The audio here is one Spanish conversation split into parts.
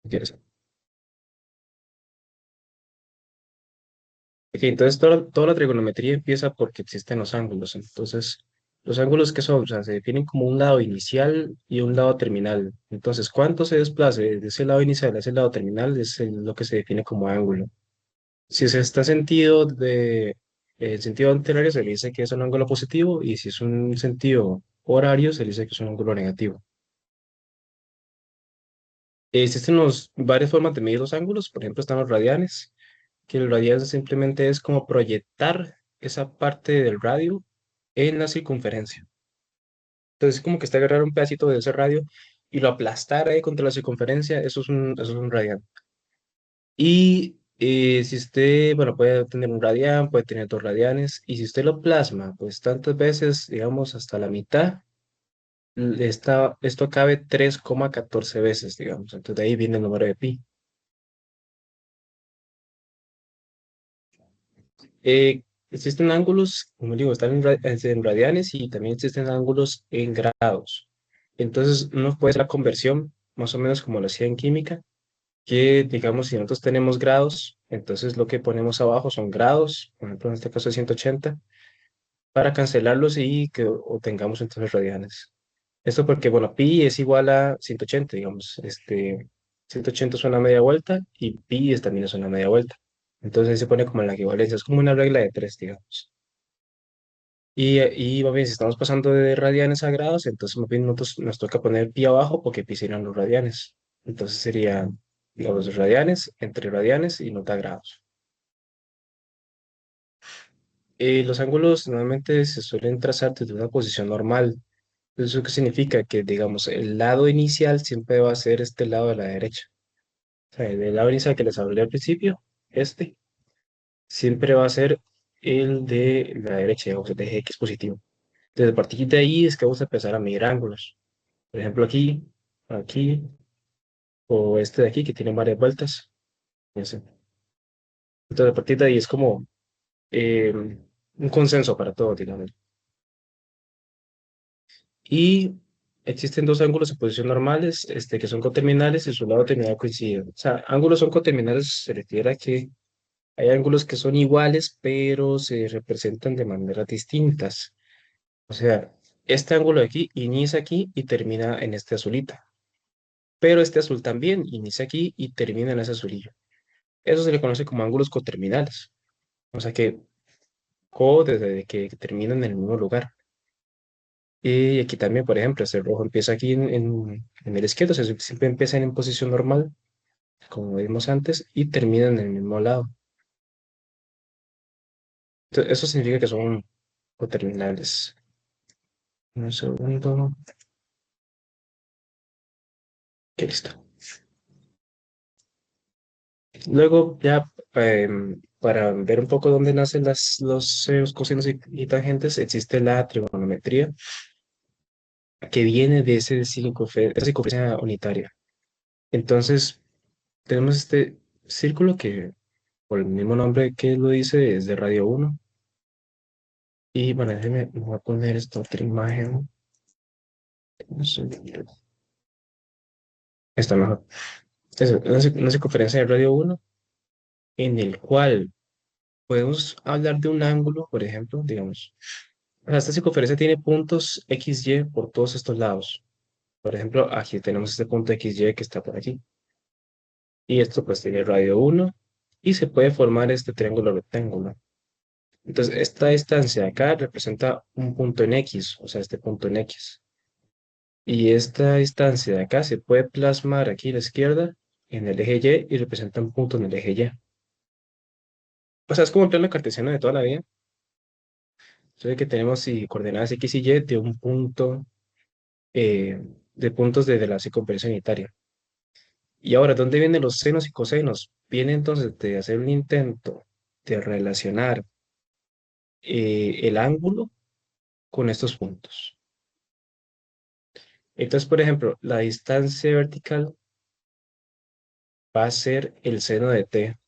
¿Quieres? Ok, entonces toda la trigonometría empieza porque existen los ángulos. Entonces, los ángulos que son, o sea, se definen como un lado inicial y un lado terminal. Entonces, cuánto se desplace de ese lado inicial a ese lado terminal es lo que se define como ángulo. Si se está sentido de el sentido anterario, se le dice que es un ángulo positivo, y si es un sentido horario, se le dice que es un ángulo negativo. Existen varias formas de medir los ángulos. Por ejemplo, están los radianes, que el radian simplemente es como proyectar esa parte del radio en la circunferencia. Entonces, como que está agarrar un pedacito de ese radio y lo aplastar ahí contra la circunferencia. Eso es un radian. Y si usted, bueno, puede tener un radian, puede tener dos radianes, y si usted lo plasma, pues tantas veces, digamos, hasta la mitad, esto cabe 3,14 veces, digamos. Entonces, de ahí viene el número de pi. Existen ángulos, como digo, están en radianes, y también existen ángulos en grados. Entonces, uno puede hacer la conversión, más o menos como lo hacía en química, que digamos, si nosotros tenemos grados, entonces lo que ponemos abajo son grados, por ejemplo, en este caso es 180, para cancelarlos y que obtengamos entonces radianes. Esto porque, bueno, pi es igual a 180, digamos. 180 es una media vuelta y pi también es una media vuelta. Entonces se pone como en la equivalencia, es como una regla de tres, digamos. Y más bien, si estamos pasando de radianes a grados, entonces más bien nos toca poner pi abajo porque pi serían los radianes. Entonces sería, digamos, radianes entre radianes y nota grados. Los ángulos normalmente se suelen trazar desde una posición normal. ¿Eso qué significa? Que, digamos, el lado inicial siempre va a ser este lado de la derecha. O sea, el lado inicial que les hablé al principio, siempre va a ser el de la derecha, digamos, el de X positivo. Desde a partir de ahí es que vamos a empezar a medir ángulos. Por ejemplo, aquí, aquí, o este de aquí, que tiene varias vueltas. Y así. Entonces, a partir de ahí es como eh, un consenso para todo, digamos. Y existen dos ángulos en posición normales, que son coterminales y su lado terminal coincide. O sea, ángulos son coterminales se refiere a que hay ángulos que son iguales, pero se representan de maneras distintas. O sea, este ángulo de aquí inicia aquí y termina en este azulita, pero este azul también inicia aquí y termina en ese azulillo. Eso se le conoce como ángulos coterminales. O sea que desde que terminan en el mismo lugar. Y aquí también, por ejemplo, este rojo empieza aquí en el izquierdo, o sea, siempre empiezan en posición normal, como vimos antes, y terminan en el mismo lado. Entonces, eso significa que son coterminales. Un segundo, que listo. Luego, ya para ver un poco dónde nacen los cosinos y tangentes, existe la trigonometría, que viene de esa circunferencia unitaria. Entonces, tenemos este círculo que, por el mismo nombre que lo dice, es de radio uno. Y bueno, déjeme, voy a poner esta otra imagen. No sé, está mejor. Es una circunferencia de radio uno, en el cual podemos hablar de un ángulo, por ejemplo, digamos. O sea, esta circunferencia tiene puntos XY por todos estos lados. Por ejemplo, aquí tenemos este punto XY que está por aquí. Y esto pues tiene radio uno, y se puede formar este triángulo rectángulo. Entonces, esta distancia de acá representa un punto en X, o sea, este punto en X. Y esta distancia de acá se puede plasmar aquí a la izquierda en el eje Y y representa un punto en el eje Y. O sea, es como el plano cartesiano de toda la vida. Entonces, que tenemos coordenadas X y Y de un punto, eh, de puntos desde la circunferencia unitaria. Y ahora, ¿dónde vienen los senos y cosenos? Viene entonces de hacer un intento de relacionar el ángulo con estos puntos. Entonces, por ejemplo, la distancia vertical va a ser el seno de t,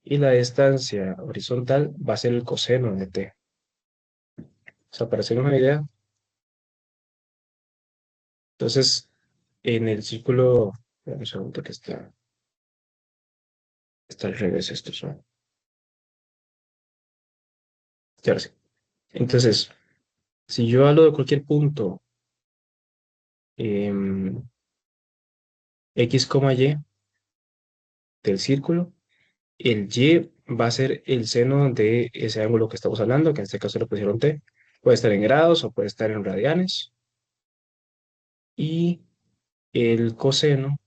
y la distancia horizontal va a ser el coseno de t. O sea, para hacer una idea, entonces, en el círculo, un segundo que está al revés esto, ya ahora sí. Entonces, si yo hablo de cualquier punto em, X, Y del círculo, el Y va a ser el seno de ese ángulo que estamos hablando, que en este caso le pusieron T. Puede estar en grados o puede estar en radianes. Y el coseno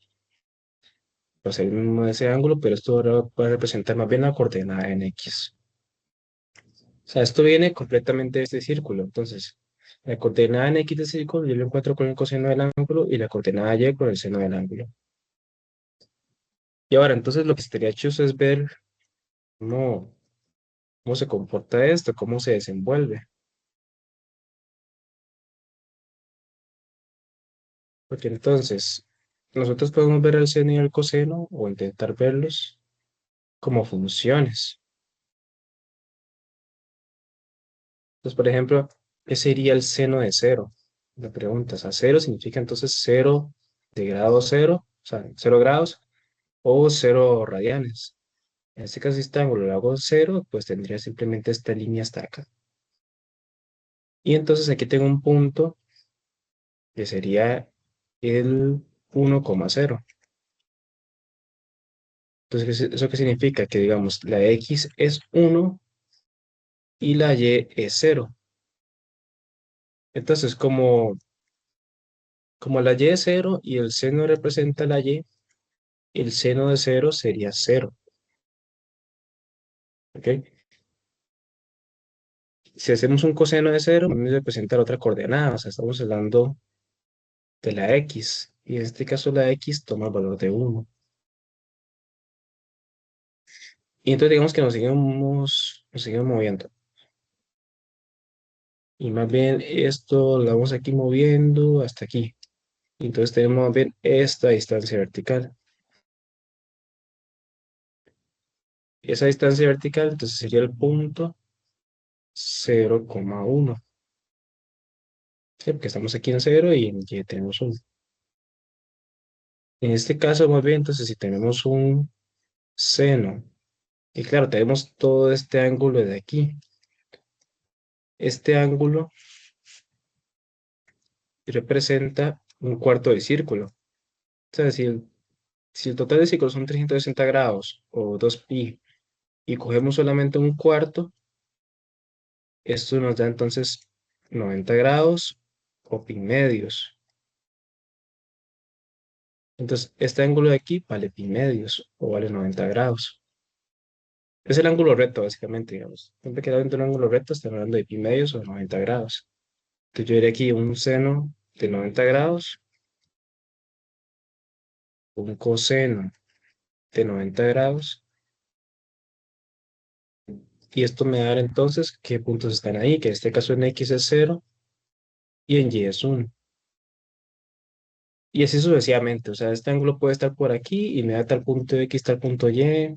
va a ser el mismo de ese ángulo, pero esto ahora va a representar más bien la coordenada en X. O sea, esto viene completamente de este círculo. Entonces, la coordenada en X del círculo yo lo encuentro con el coseno del ángulo y la coordenada Y con el seno del ángulo. Y ahora, entonces, lo que estaría chuzo es ver cómo, cómo se comporta esto, cómo se desenvuelve. Porque entonces, nosotros podemos ver el seno y el coseno o intentar verlos como funciones. Entonces, por ejemplo, ¿qué sería el seno de cero? Me preguntas, ¿a cero significa entonces cero de grado cero? O sea, 0 grados o 0 radianes. En este caso, si este ángulo lo hago cero, pues tendría simplemente esta línea hasta acá. Y entonces aquí tengo un punto que sería el 1,0. Entonces, ¿eso qué significa? Que digamos, la X es 1 y la Y es cero. Entonces, como la Y es cero y el seno representa la Y, el seno de cero sería cero. ¿Ok? Si hacemos un coseno de cero, vamos a representar otra coordenada. O sea, estamos hablando de la X. Y en este caso la X toma el valor de 1. Y entonces digamos que nos seguimos moviendo. Y más bien esto lo vamos aquí moviendo hasta aquí. Y entonces tenemos más bien esta distancia vertical. Esa distancia vertical entonces sería el punto 0,1. ¿Sí? Porque estamos aquí en cero y en Y tenemos 1. En este caso, más bien, entonces si tenemos un seno, y claro, tenemos todo este ángulo de aquí. Este ángulo representa un cuarto de círculo. O sea, si el total de círculos son 360 grados o 2π y cogemos solamente un cuarto, esto nos da entonces 90 grados o pi medios. Entonces, este ángulo de aquí vale pi medios o vale 90 grados. Es el ángulo recto, básicamente, digamos. Siempre que dentro de un ángulo recto, estamos hablando de pi medios o 90 grados. Entonces, yo diré aquí un seno de 90 grados, un coseno de 90 grados, y esto me da entonces qué puntos están ahí, que en este caso en X es cero y en Y es 1. Y así sucesivamente, o sea, este ángulo puede estar por aquí y me da tal punto X, tal punto Y.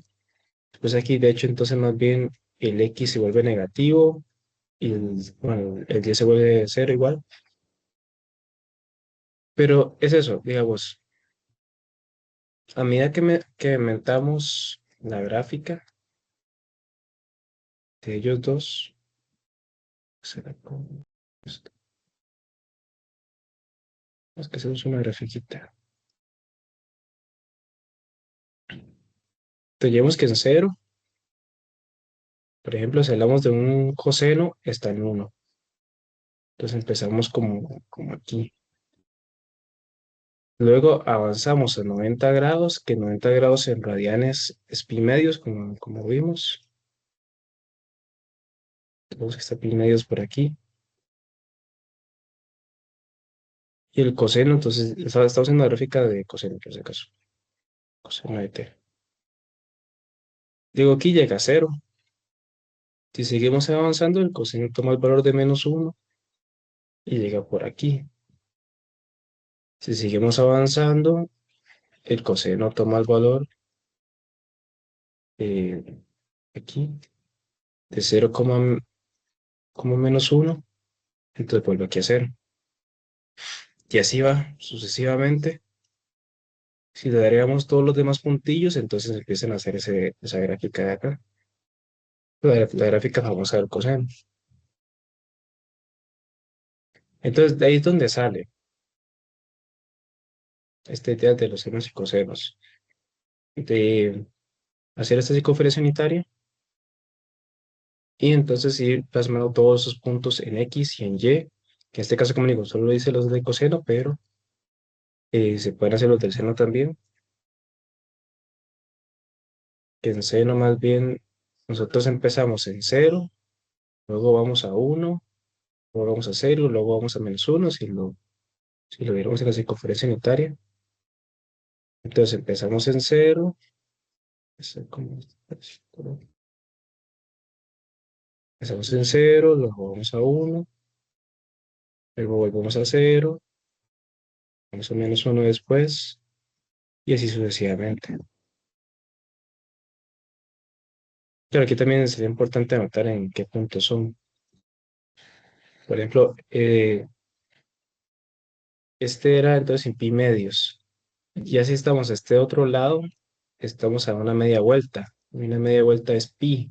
Pues aquí, de hecho, entonces más bien el X se vuelve negativo y bueno, el Y se vuelve cero igual. Pero es eso, digamos, a medida que aumentamos la gráfica de ellos dos, será como esto. Es que hacemos una grafiquita. Entonces, llevamos que en cero, por ejemplo, si hablamos de un coseno, está en uno. Entonces empezamos como aquí. Luego avanzamos a 90 grados, que 90 grados en radianes es pi medios, como vimos. Tenemos que está pi medios por aquí. Y el coseno, entonces, estamos en la gráfica de coseno, por si acaso. Coseno de t. Digo, aquí llega a cero. Si seguimos avanzando, el coseno toma el valor de -1 y llega por aquí. Si seguimos avanzando, el coseno toma el valor eh, aquí de 0,-1, entonces vuelve aquí a cero. Y así va sucesivamente. Si le agregamos todos los demás puntillos, entonces empiezan a hacer esa gráfica de acá, la gráfica famosa del coseno. Entonces, de ahí es donde sale esta idea de los senos y cosenos, de hacer esta circunferencia unitaria y entonces ir plasmando todos esos puntos en X y en Y, que en este caso, como digo, solo dice los de coseno, pero se pueden hacer los del seno también, que en seno más bien nosotros empezamos en cero, luego vamos a uno, luego vamos a cero, luego vamos a -1 si lo viéramos en la circunferencia unitaria. Entonces empezamos en cero, empezamos en cero, luego vamos a uno, luego volvemos a cero, vamos a -1 después, y así sucesivamente. Pero aquí también sería importante anotar en qué puntos son. Por ejemplo, este era entonces en pi medios. Y así estamos a este otro lado, estamos a una media vuelta. Una media vuelta es pi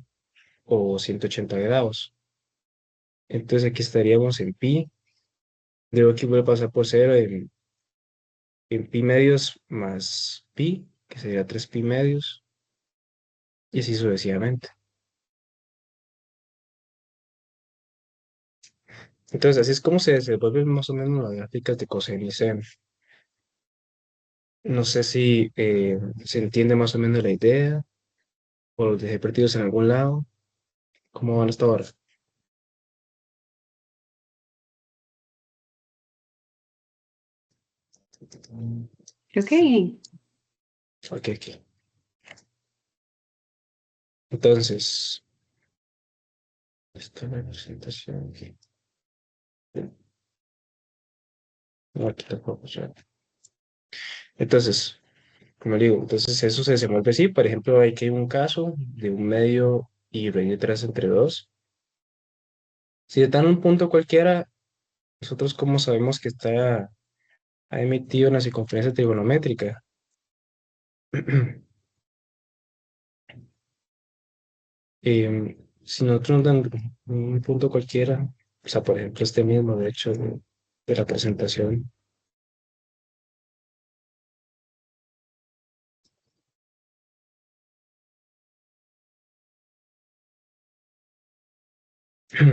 o 180 grados. Entonces aquí estaríamos en pi. Luego aquí voy a pasar por cero en pi medios más pi, que sería 3 pi medios, y así sucesivamente. Entonces así es como se desenvuelven más o menos las gráficas de coseno y seno. No sé si se entiende más o menos la idea o los dejé perdidos en algún lado. ¿Cómo van hasta ahora? Creo que bien. Ok, aquí. Entonces, esta es la representación aquí. No, aquí tampoco. Entonces, como le digo, entonces eso se desenvuelve así. Por ejemplo, hay que hay un caso de un medio y raíz de 3 entre 2. Si le dan un punto cualquiera, nosotros como sabemos que está ha emitido una circunferencia trigonométrica. Si nosotros nos dan un punto cualquiera, o sea, por ejemplo, este mismo, de hecho, de la presentación,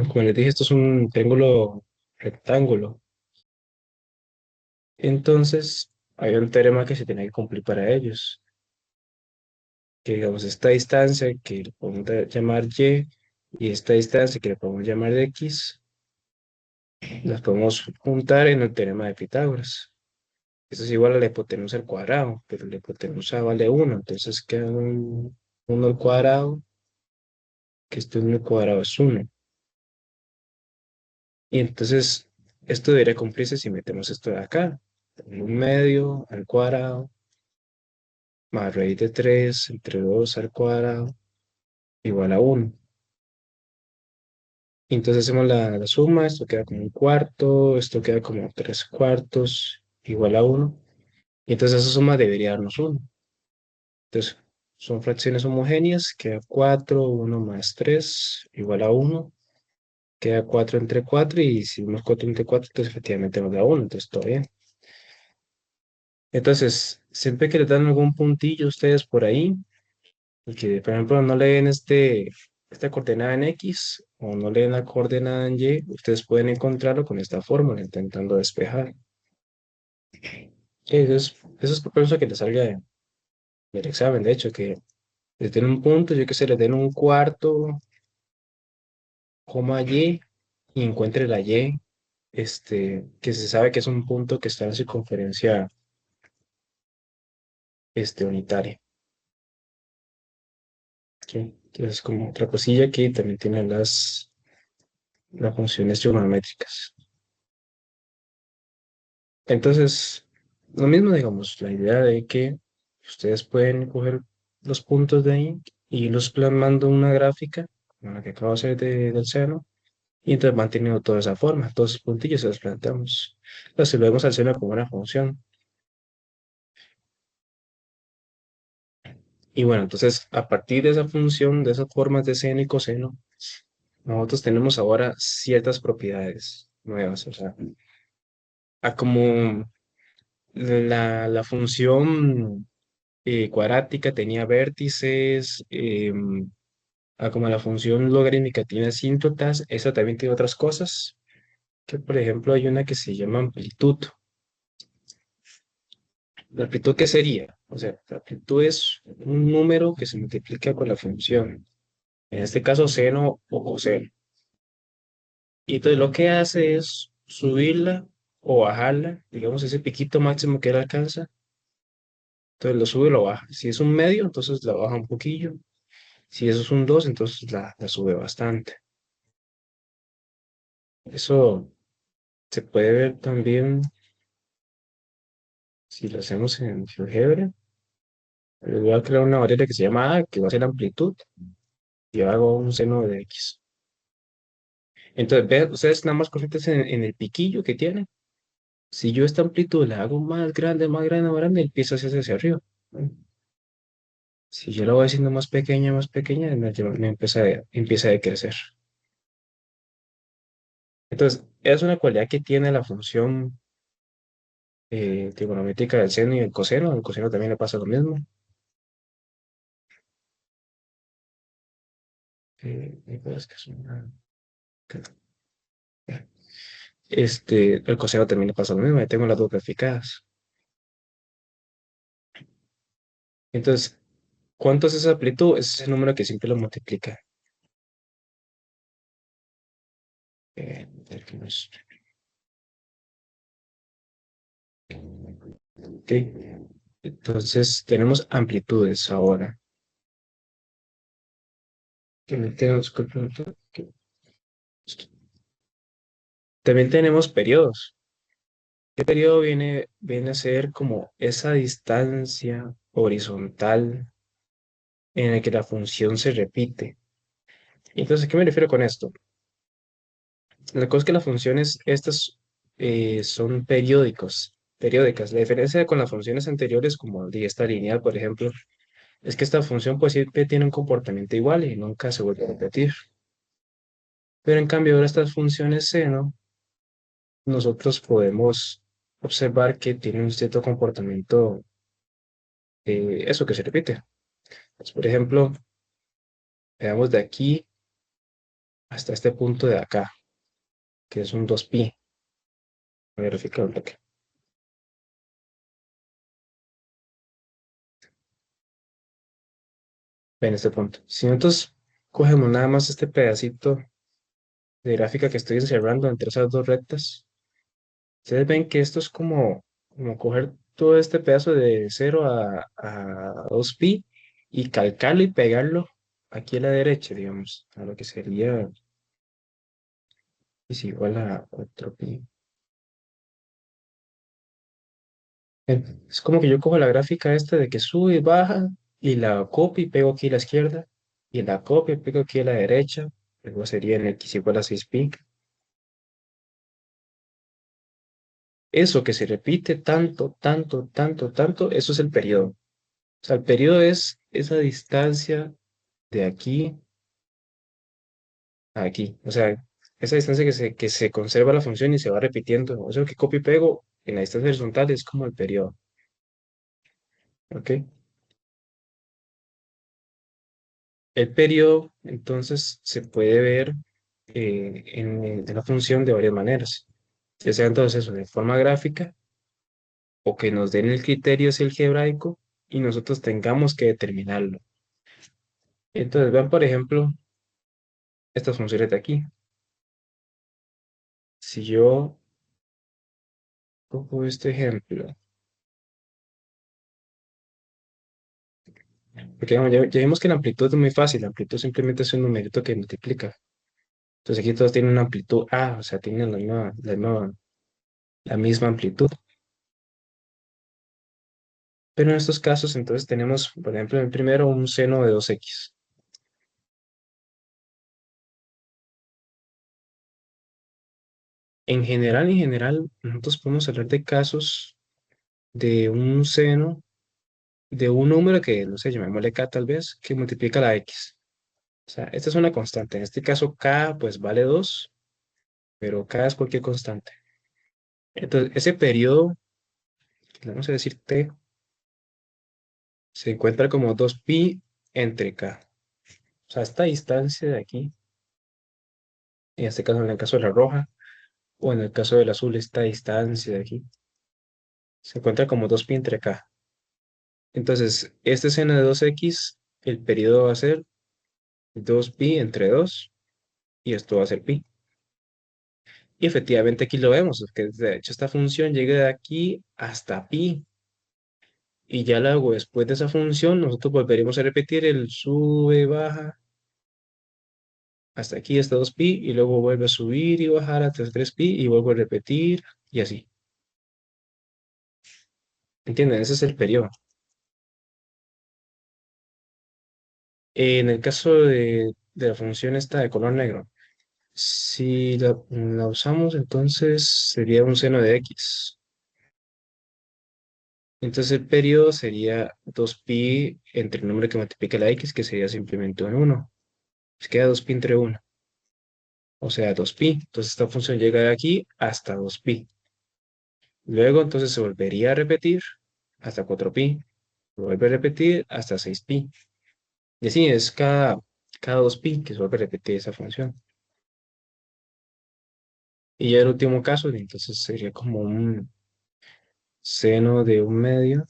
como les dije, esto es un triángulo rectángulo. Entonces, hay un teorema que se tiene que cumplir para ellos, que digamos, esta distancia que le podemos llamar y esta distancia que le podemos llamar X, las podemos juntar en el teorema de Pitágoras. Eso es igual a la hipotenusa al cuadrado, pero la hipotenusa vale uno, entonces queda un 1 al cuadrado, que esto 1 al cuadrado es uno. Y entonces esto debería cumplirse si metemos esto de acá. Un medio al cuadrado, más raíz de 3 entre 2 al cuadrado, igual a uno. Y entonces hacemos la suma, esto queda como un cuarto, esto queda como 3 cuartos, igual a uno. Y entonces esa suma debería darnos uno. Entonces, son fracciones homogéneas, queda 4 1 más 3 igual a uno, queda 4 entre 4 y si vemos 4 entre 4 entonces efectivamente nos da uno, entonces todo bien. Entonces, siempre que les dan algún puntillo a ustedes por ahí, y que por ejemplo no leen esta coordenada en X o no leen la coordenada en Y, ustedes pueden encontrarlo con esta fórmula intentando despejar. Eso es por eso que les salga del examen, de hecho, que les den un punto, yo que sé, les den un cuarto, coma y encuentre la Y, que se sabe que es un punto que está en circunferencia unitaria. Que es como otra cosilla que también tiene las funciones trigonométricas. Entonces, lo mismo, digamos, la idea de que ustedes pueden coger los puntos de ahí y los plasmando en una gráfica, como la que acabo de hacer del seno, y entonces van teniendo toda esa forma, todos esos puntillos se los planteamos. Entonces, luego al seno como una función. Y bueno, entonces a partir de esa función, de esas formas de seno y coseno, nosotros tenemos ahora ciertas propiedades nuevas. O sea, a como la función cuadrática tenía vértices, a como la función logarítmica tiene asíntotas, esa también tiene otras cosas, que por ejemplo hay una que se llama amplitud. ¿La amplitud qué sería? O sea, la amplitud es un número que se multiplica con la función, en este caso seno o coseno. Y entonces lo que hace es subirla o bajarla, digamos ese piquito máximo que él alcanza, entonces lo sube o lo baja. Si es un medio, entonces la baja un poquillo. Si eso es un 2 entonces la sube bastante. Eso se puede ver también si lo hacemos en GeoGebra. Voy a crear una variable que se llama A, que va a ser la amplitud, y hago un seno de X. Entonces, vean, ustedes nada más concéntrense en el piquillo que tiene. Si yo esta amplitud la hago más grande, más grande, más grande, empieza a hacerse hacia arriba. Si yo la voy haciendo más pequeña, me empieza a decrecer. Entonces, es una cualidad que tiene la función trigonométrica del seno y el coseno. Al coseno también le pasa lo mismo. Es que es el coseno también le pasa lo mismo. Ya tengo las dos graficadas. Entonces, ¿cuánto es esa amplitud? Ese es el número que siempre lo multiplica. A ver qué más. Ok. Entonces, tenemos amplitudes ahora. También tenemos periodos. ¿Qué periodo viene a ser como esa distancia horizontal en la que la función se repite? Entonces, ¿a qué me refiero con esto? La cosa es que las funciones estas son periódicas. La diferencia con las funciones anteriores, como de esta lineal, por ejemplo, es que esta función pues siempre tiene un comportamiento igual y nunca se vuelve a repetir. Pero en cambio, ahora estas funciones seno, nosotros podemos observar que tienen un cierto comportamiento, eso que se repite. Pues, por ejemplo, veamos de aquí hasta este punto de acá, que es un 2pi. Voy a verificar un toque. En este punto. Si nosotros cogemos nada más este pedacito de gráfica que estoy encerrando entre esas dos rectas, ustedes ven que esto es como coger todo este pedazo de 0 a 2pi y calcarlo y pegarlo aquí a la derecha, digamos, a lo que sería es igual a 4pi. Es como que yo cojo la gráfica esta de que sube y baja y la copio y pego aquí a la izquierda y la copio y pego aquí a la derecha, luego sería en x igual a 6pi. Eso que se repite tanto, tanto, tanto, tanto, eso es el periodo. O sea, el periodo es esa distancia de aquí a aquí. O sea, esa distancia que se conserva la función y se va repitiendo. O sea, que copio y pego en la distancia horizontal es como el periodo. ¿Ok? El periodo, entonces, se puede ver en la función de varias maneras. Ya sea entonces eso de forma gráfica o que nos den el criterio si algebraico y nosotros tengamos que determinarlo. Entonces, vean, por ejemplo, estas funciones de aquí. Si yo cojo este ejemplo, porque digamos, ya vimos que la amplitud es muy fácil, la amplitud simplemente es un numerito que multiplica. Entonces aquí todos tienen una amplitud A, o sea, tienen la misma amplitud. Pero en estos casos, entonces tenemos, por ejemplo, en el primero un seno de 2x. En general, nosotros podemos hablar de casos de un seno de un número que, no sé, llamémosle k tal vez, que multiplica la x. O sea, esta es una constante. En este caso, k pues vale 2, pero k es cualquier constante. Entonces, ese periodo, que le vamos a decir t, se encuentra como 2pi entre k. O sea, esta distancia de aquí, en este caso, en el caso de la roja, o en el caso del azul, esta distancia de aquí, se encuentra como 2pi entre k. Entonces, este seno de 2x, el periodo va a ser 2pi entre 2, y esto va a ser pi. Y efectivamente aquí lo vemos, que de hecho esta función llega de aquí hasta pi. Y ya luego, después de esa función, nosotros volveremos a repetir el sube, baja, hasta aquí, hasta 2pi, y luego vuelve a subir y bajar hasta 3pi, y vuelvo a repetir, y así. ¿Entienden? Ese es el periodo. En el caso de la función esta de color negro, si la usamos, entonces sería un seno de x. Entonces el periodo sería 2pi entre el número que multiplica la x, que sería simplemente un 1. Pues queda 2pi entre 1, o sea, 2pi. Entonces esta función llega de aquí hasta 2pi. Luego entonces se volvería a repetir hasta 4pi. Vuelve a repetir hasta 6pi. Y así es cada 2pi que se vuelve a repetir esa función. Y ya el último caso, entonces sería como un seno de un medio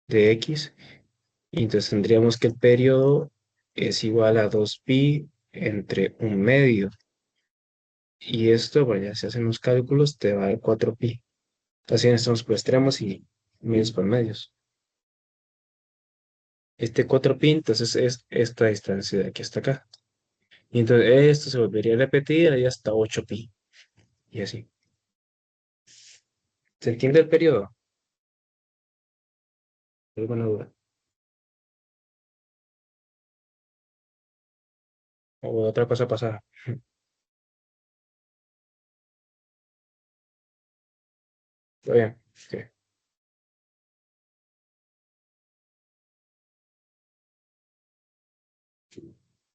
de x. Y entonces tendríamos que el periodo es igual a 2pi entre un medio. Y esto, bueno, ya se hacen los cálculos, te va a dar 4pi. Así estamos por extremos y medios por medios. Este 4pi, entonces es esta distancia de aquí hasta acá. Y entonces esto se volvería a repetir ahí hasta 8pi. Y así. ¿Se entiende el periodo? ¿Alguna duda? ¿O otra cosa pasada? Está bien. Ok.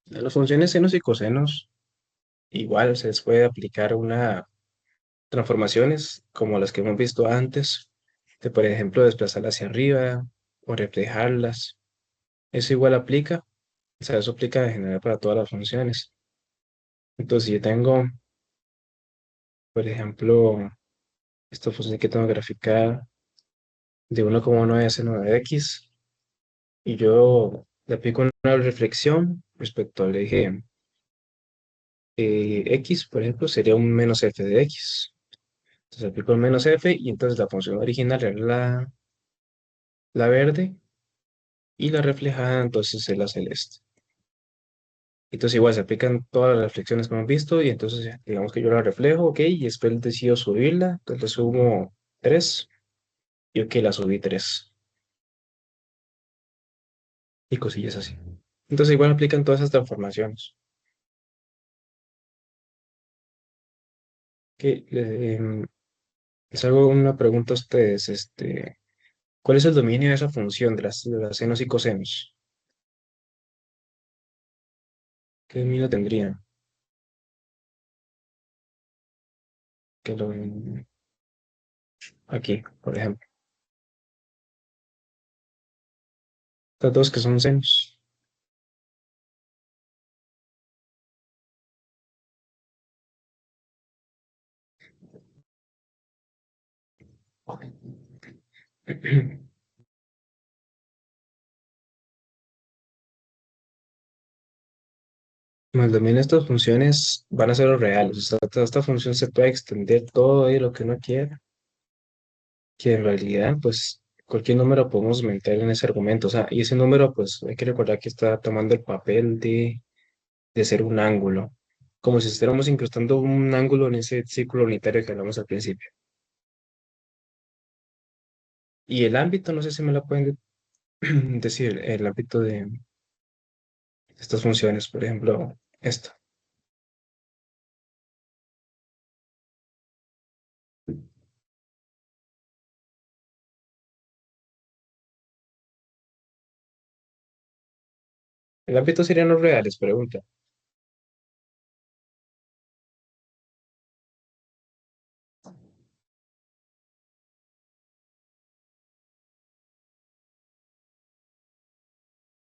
En las funciones senos y cosenos, igual se les puede aplicar una transformaciones como las que hemos visto antes, de por ejemplo desplazarlas hacia arriba o reflejarlas. Eso igual aplica, o sea, eso aplica en general para todas las funciones. Entonces, si yo tengo, por ejemplo, esta función que tengo graficada de 1,9 a seno de x, y yo le aplico una reflexión respecto al eje x, por ejemplo, sería un menos f de x. Entonces aplico el menos f y entonces la función original era la verde y la reflejada entonces es la celeste. Entonces igual se aplican todas las reflexiones que hemos visto y entonces ya, digamos que yo la reflejo, ok, y después decido subirla, entonces le subo 3 y ok, la subí 3 y cosillas así. Entonces igual aplican todas esas transformaciones. Que les hago una pregunta a ustedes, ¿cuál es el dominio de esa función de las senos y cosenos? ¿Qué dominio tendrían? Que lo aquí, por ejemplo. Estas dos que son senos. Bueno, el dominio de estas funciones van a ser los reales. O sea, toda esta función se puede extender todo y lo que uno quiera, que en realidad, pues, cualquier número podemos meter en ese argumento. O sea, y ese número, pues, hay que recordar que está tomando el papel de ser un ángulo, como si estuviéramos incrustando un ángulo en ese círculo unitario que hablamos al principio. Y el ámbito, no sé si me lo pueden decir, el ámbito de estas funciones, por ejemplo, esto. El ámbito serían los reales, pregunta.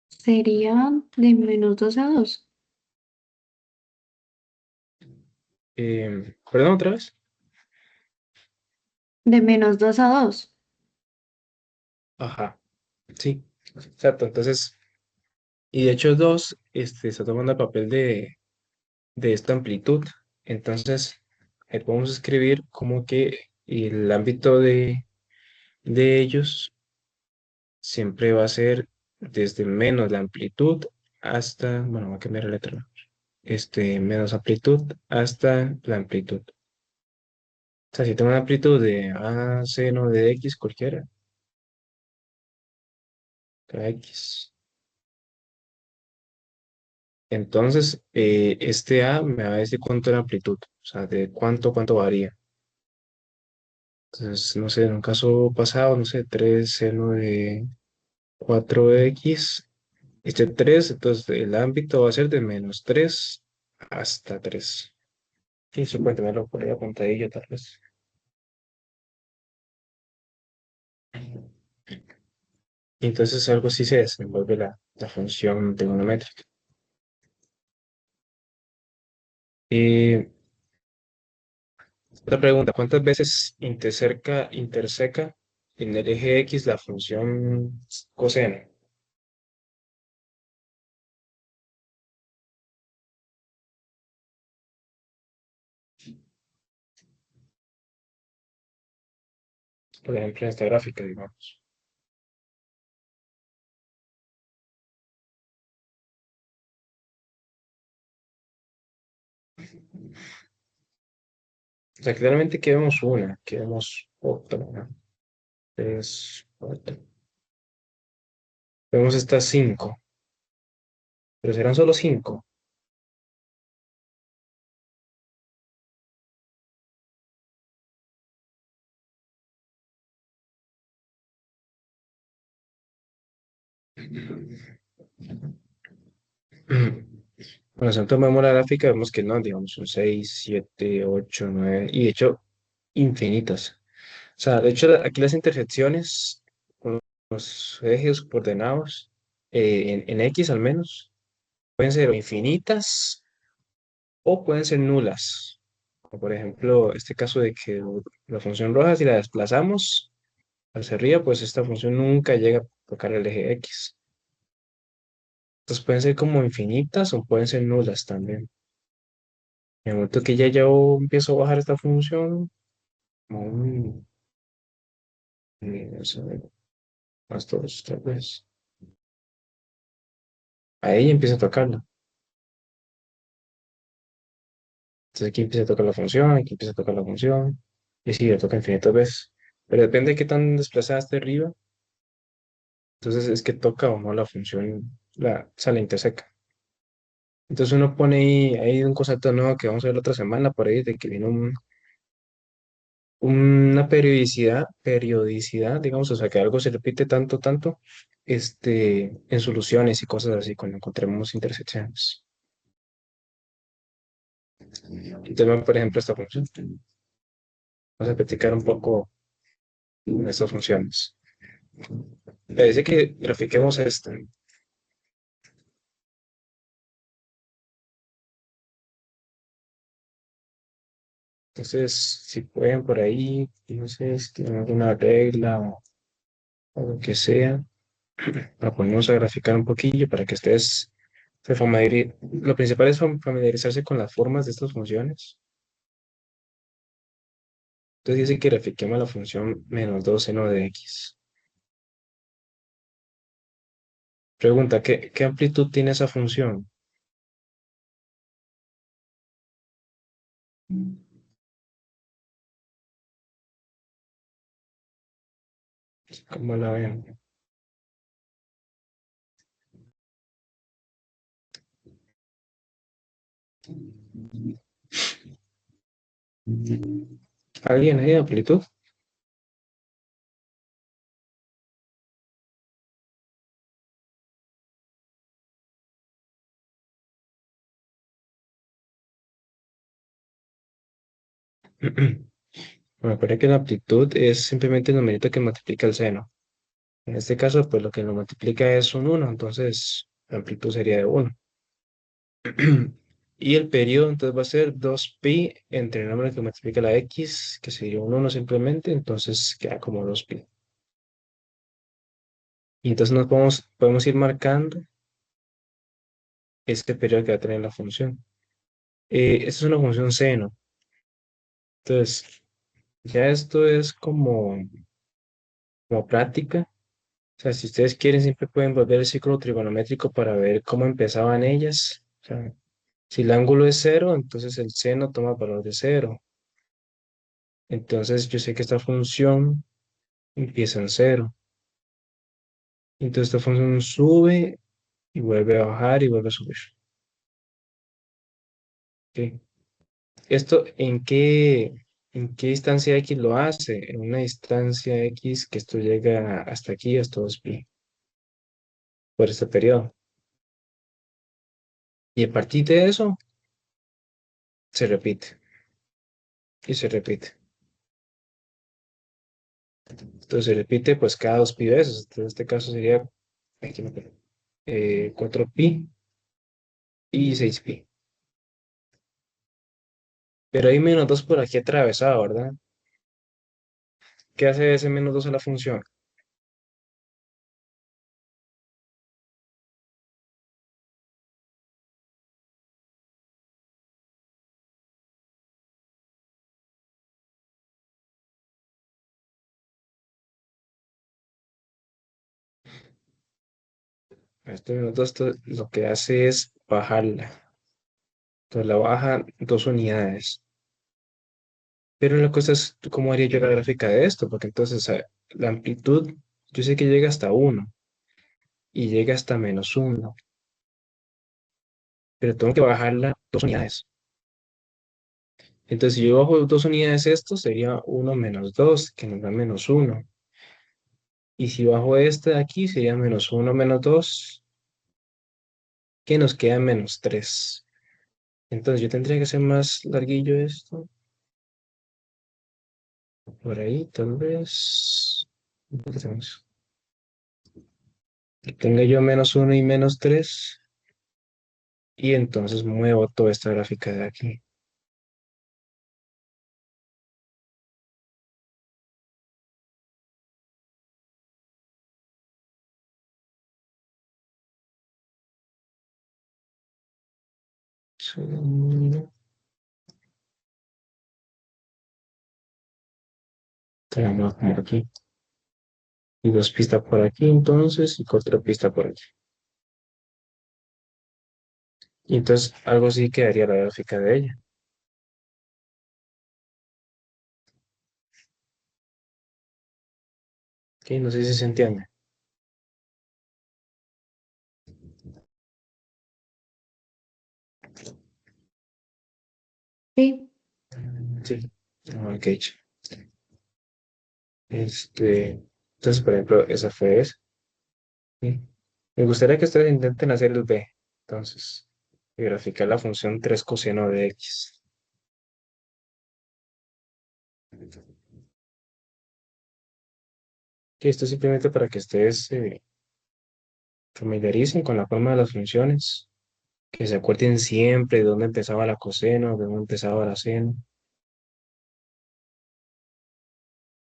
Sería de -2 a 2. Perdón, otra vez. De -2 a 2. Ajá, sí, exacto. Entonces, y de hecho 2 está tomando el papel de esta amplitud. Entonces, podemos escribir como que el ámbito de ellos siempre va a ser desde menos la amplitud hasta, bueno, voy a cambiar la letra, ¿no? Menos amplitud hasta la amplitud. O sea, si tengo una amplitud de A, seno de X cualquiera, X. Entonces, este A me va a decir cuánto es la amplitud, o sea, de cuánto varía. Entonces, no sé, en un caso pasado, no sé, 3 seno de 4X, 3, entonces el ámbito va a ser de -3 hasta 3. Sí, eso puede tenerlo por ahí apuntadillo, tal vez. Y entonces algo así se desenvuelve la función trigonométrica. Y otra pregunta, ¿cuántas veces interseca en el eje X la función coseno? Por ejemplo, en esta gráfica, digamos. O sea, claramente quedamos una, quedamos otra, ¿no? Tres, cuatro. Vemos estas cinco, pero serán solo cinco. Bueno, si tomamos la gráfica, vemos que no, digamos, son 6, 7, 8, 9, y de hecho, infinitas. O sea, de hecho, aquí las intersecciones con los ejes coordenados, en X al menos, pueden ser o infinitas o pueden ser nulas. Como por ejemplo, este caso de que la función roja, si la desplazamos hacia arriba, pues esta función nunca llega a tocar el eje X. Entonces pueden ser como infinitas o pueden ser nulas también. En el momento que ya yo empiezo a bajar esta función, como no sé, más dos, tal vez, ahí empieza a tocarla. Entonces aquí empieza a tocar la función, aquí empieza a tocar la función, y sí, le toca infinitas veces. Pero depende de qué tan desplazada esté arriba, entonces es que toca o no la función, o sea, la interseca. Entonces uno pone ahí un concepto nuevo que vamos a ver la otra semana, por ahí, de que viene una periodicidad, digamos, o sea, que algo se repite tanto, en soluciones y cosas así, cuando encontremos intersecciones. Entonces, por ejemplo, esta función. Vamos a practicar un poco estas funciones. Le dice que grafiquemos esto. Entonces, si pueden por ahí, no sé si tienen alguna regla o lo que sea, para ponernos a graficar un poquillo para que ustedes se familiaricen. Lo principal es familiarizarse con las formas de estas funciones. Entonces dice que grafiquemos la función -2 seno de x. Pregunta, ¿qué amplitud tiene esa función? ¿Cómo la ven? ¿Alguien ahí de amplitud? Bueno, recuerda que la amplitud es simplemente el numerito que multiplica el seno. En este caso, pues lo que lo multiplica es un uno, entonces la amplitud sería de uno. Y el periodo entonces va a ser 2pi entre el número que multiplica la x, que sería un uno simplemente, entonces queda como 2pi. Y entonces podemos ir marcando este periodo que va a tener la función. Esta es una función seno. Entonces, ya esto es como práctica. O sea, si ustedes quieren, siempre pueden volver el círculo trigonométrico para ver cómo empezaban ellas. O sea, si el ángulo es cero, entonces el seno toma valor de cero. Entonces yo sé que esta función empieza en cero. Entonces esta función sube y vuelve a bajar y vuelve a subir. ¿Ok? ¿Esto en qué distancia x lo hace? En una distancia x que esto llega hasta aquí, hasta 2pi, por este periodo. Y a partir de eso, se repite y se repite. Entonces se repite pues cada 2pi veces. Entonces, en este caso sería, aquí me perdí, 4pi y 6pi. Pero hay menos 2 por aquí atravesado, ¿verdad? ¿Qué hace ese menos 2 a la función? Este menos 2 lo que hace es bajarla. Entonces la baja 2 unidades. Pero la cosa es, ¿cómo haría yo la gráfica de esto? Porque entonces la amplitud, yo sé que llega hasta uno y llega hasta -1, pero tengo que bajarla 2 unidades. Entonces, si yo bajo 2 unidades esto, sería uno menos 2 que nos da -1. Y si bajo este de aquí, sería -1 menos 2 que nos queda -3. Entonces, yo tendría que hacer más larguillo esto. Por ahí, tal vez. ¿Qué hacemos? Que tenga yo -1 y -3. Y entonces muevo toda esta gráfica de aquí. Segundo. Tenemos por aquí. Y dos pistas por aquí, entonces, y otra pista por aquí. Y entonces algo así quedaría la gráfica de ella. Ok, no sé si se entiende. Sí, Sí. Ok. Entonces, por ejemplo, esa fue esa. Sí. Me gustaría que ustedes intenten hacer el B. Entonces, y graficar la función 3 coseno de x. Que esto es simplemente para que ustedes se familiaricen con la forma de las funciones, que se acuerden siempre de dónde empezaba la coseno, de dónde empezaba la seno.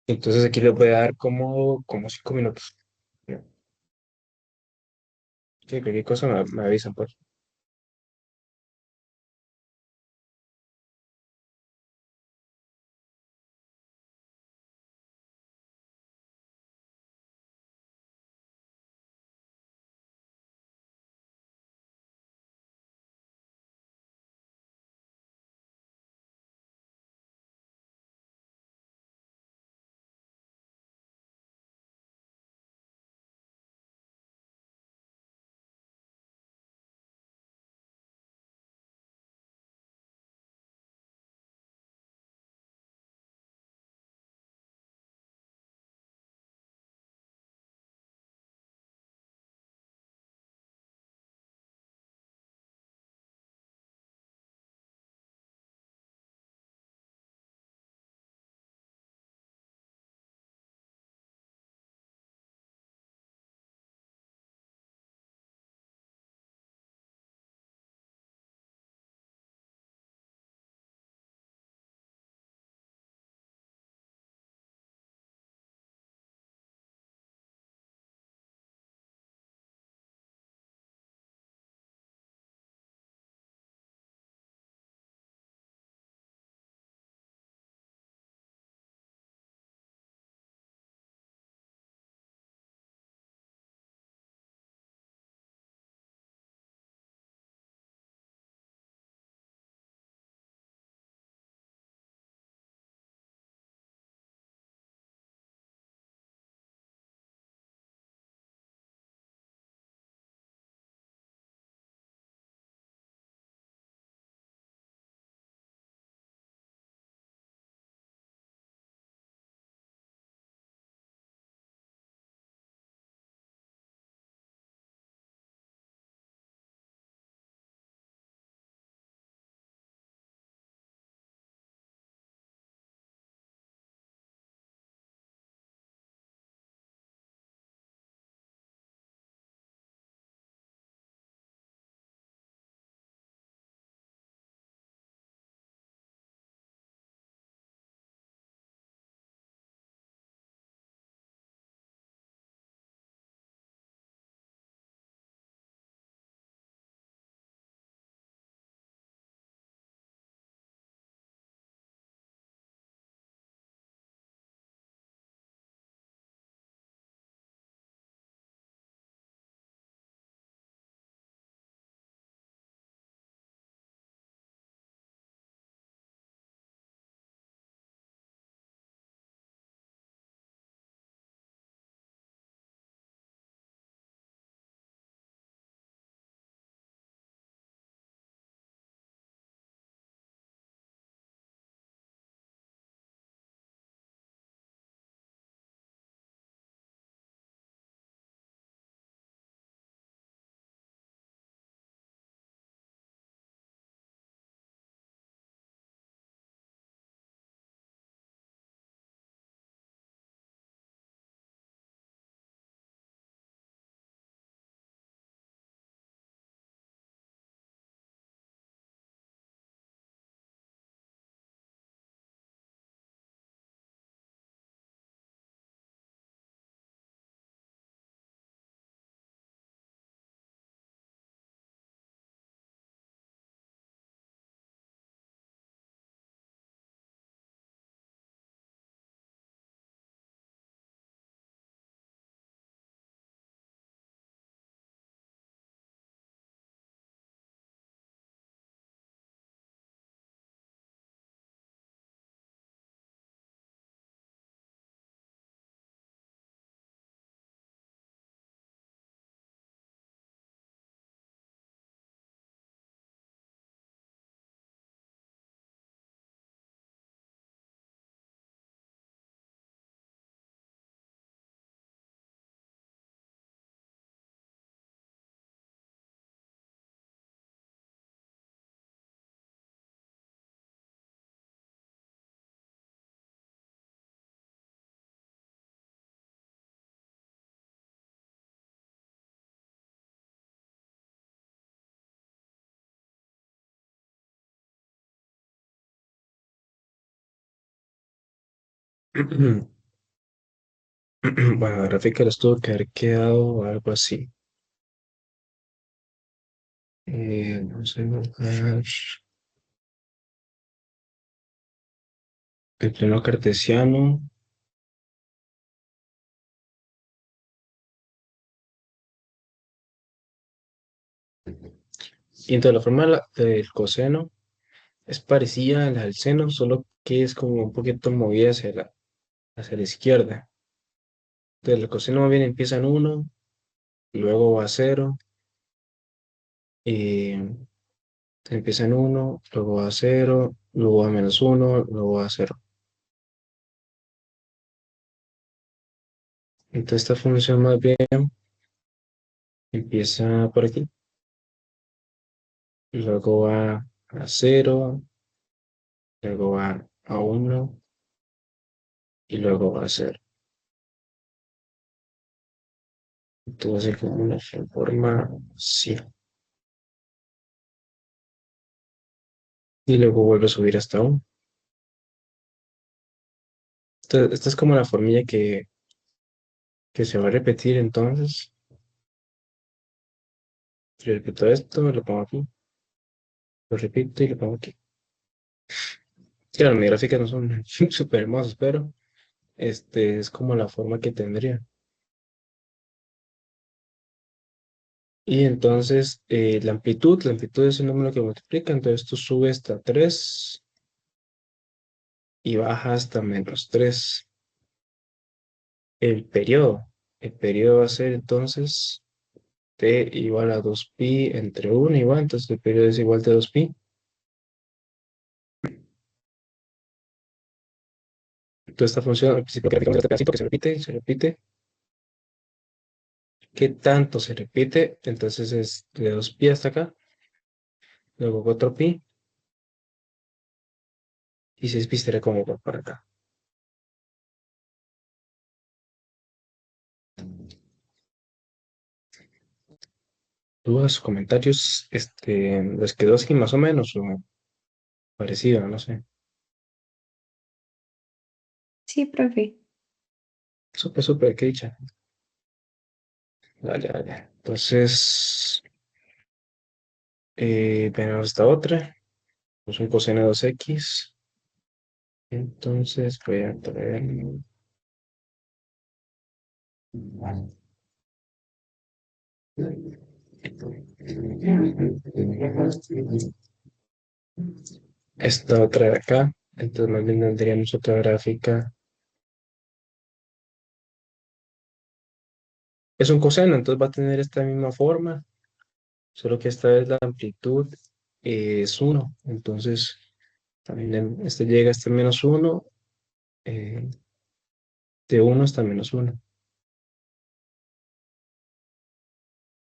Entonces aquí les voy a dar como 5 minutos. Sí, cualquier cosa me avisan, pues. Bueno, la gráfica les tuvo que haber quedado algo así. Vamos a dibujar el plano cartesiano. Y entonces la forma del coseno es parecida a la del seno, solo que es como un poquito movida hacia la izquierda. Entonces el coseno más bien empieza en uno, luego va a cero, y empieza en uno, luego va a cero, luego va a menos uno, luego va a cero. Entonces esta función más bien empieza por aquí, luego va a cero, luego va a uno y luego va a cero. Entonces como una forma así. Y luego vuelve a subir hasta uno. Entonces, esta es como la formilla que se va a repetir entonces. Yo repito esto, lo pongo aquí, lo repito y lo pongo aquí. Claro, mis gráficas no son súper hermosas, pero este es como la forma que tendría. Y entonces la amplitud es el número que multiplica, entonces tú subes hasta 3 y baja hasta -3. El periodo, el periodo va a ser entonces t igual a 2pi entre 1 igual, entonces el periodo es igual de 2pi. Entonces esta función, al principio que este pedacito que se repite, ¿qué tanto se repite? Entonces es de 2pi hasta acá, luego 4pi y 6pi estaría como por para acá. Dudas, comentarios, les quedó así más o menos o parecido, no sé. Sí, profe. Súper, súper, qué dicha. Dale, dale. Entonces, tenemos esta otra. Es un coseno de 2x. Entonces voy a traer. Esta otra de acá. Entonces, más bien tendríamos otra gráfica. Es un coseno, entonces va a tener esta misma forma, solo que esta vez la amplitud es uno. Entonces, también este llega hasta -1, de uno hasta -1.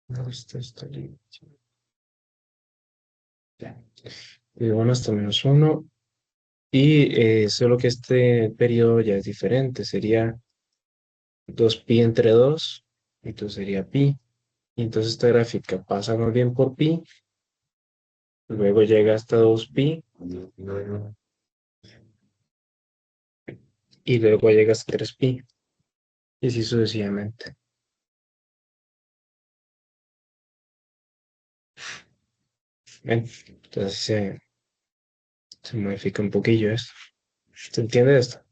No, esto está bien. Ya. De uno hasta -1. Y solo que este periodo ya es diferente. Sería 2pi entre 2. Entonces sería pi. Y entonces esta gráfica pasa más bien por pi. Luego llega hasta 2pi. Y luego llega hasta 3pi. Y así sucesivamente. Ven, entonces se modifica un poquillo esto. ¿Se entiende esto?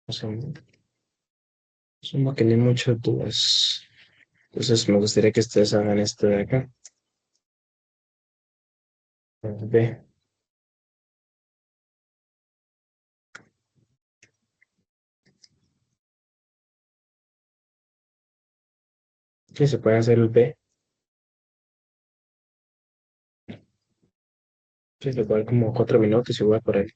O sea, sumo que no hay muchas dudas. Entonces me gustaría que ustedes hagan esto de acá. B. Sí, se puede hacer el B. Sí, le puede dar como 4 minutos y voy por ahí.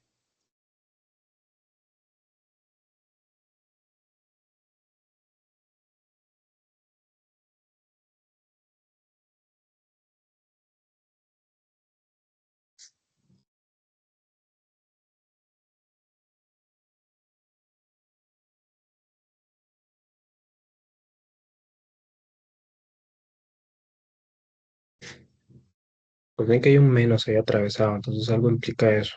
Pues ven que hay un menos ahí atravesado, entonces algo implica eso.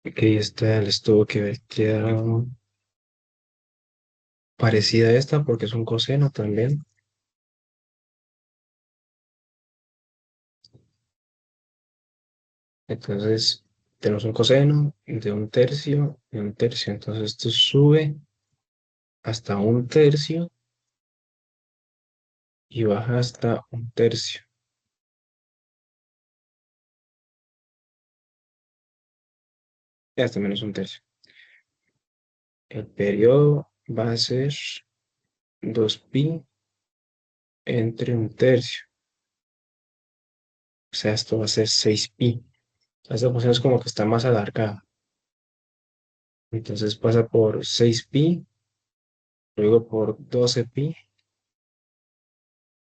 Aquí está el estuvo que queda parecida a esta porque es un coseno también. Entonces, tenemos un coseno de un tercio y un tercio. Entonces, esto sube hasta un tercio y baja hasta un tercio. Y hasta menos un tercio. El periodo va a ser 2pi entre un tercio. O sea, esto va a ser 6pi. Esta función es como que está más alargada. Entonces pasa por 6pi, luego por 12pi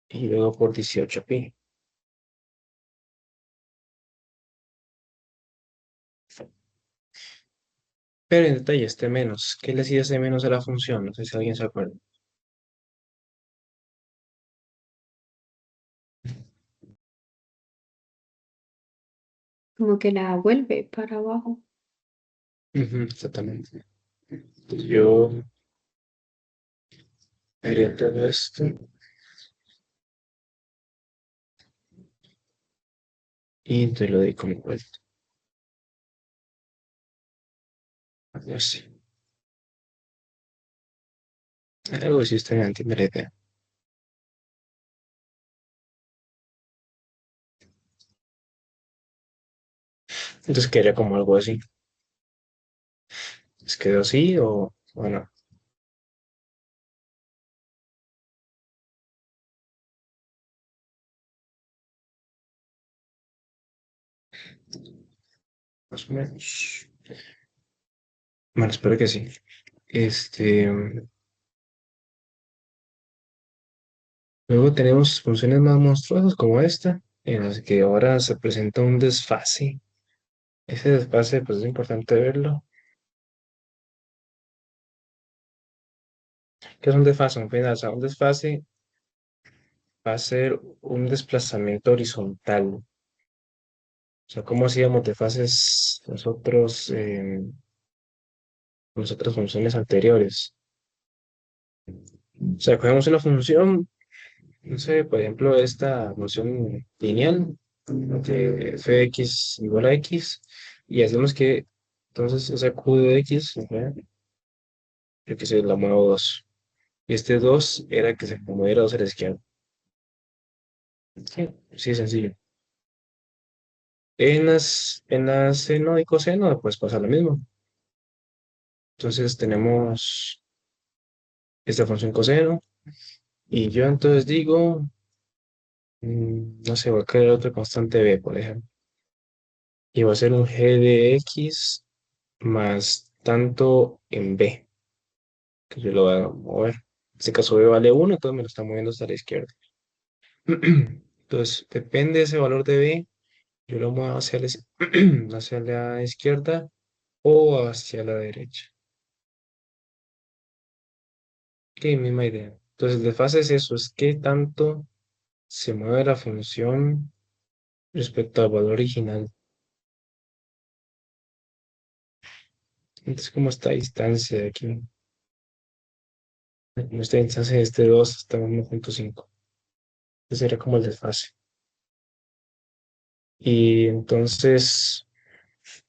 y luego por 18pi. Pero en detalle este menos. ¿Qué le sigue ese menos a la función? No sé si alguien se acuerda. como que la vuelve para abajo. Ujú, exactamente. Entonces yo haría todo esto y te lo doy como vuelta. Algo así. Algo así está bien, entiende la idea. Entonces quedaría como algo así. ¿Es quedó así o no? Más o menos. Bueno, espero que sí. Este, luego tenemos funciones más monstruosas como esta, en las que ahora se presenta un desfase. Ese desfase, pues es importante verlo. ¿Qué es un desfase? O sea, un desfase va a ser un desplazamiento horizontal. O sea, ¿cómo hacíamos desfases nosotros con las otras funciones anteriores? O sea, cogemos una función, no sé, por ejemplo, esta función lineal de fx igual a x, y hacemos que entonces esa q de x, ¿verdad? Yo que sé, la muevo 2. Y este 2 era que se moviera 2 a la izquierda. Sí, sí, sencillo. En las seno y coseno, pues pasa lo mismo. Entonces tenemos esta función coseno, y yo entonces digo, no sé, voy a crear otra constante b, por ejemplo, y va a ser un g de x más tanto en b, que yo lo voy a mover. En este caso b vale 1, entonces me lo está moviendo hasta la izquierda. Entonces, depende de ese valor de b, yo lo muevo hacia hacia la izquierda o hacia la derecha. Qué misma idea. Entonces, el desfase es eso, es qué tanto se mueve la función respecto al valor original. Entonces, como esta distancia de aquí, como esta distancia de este 2 hasta 1.5. Ese sería como el desfase. Y entonces,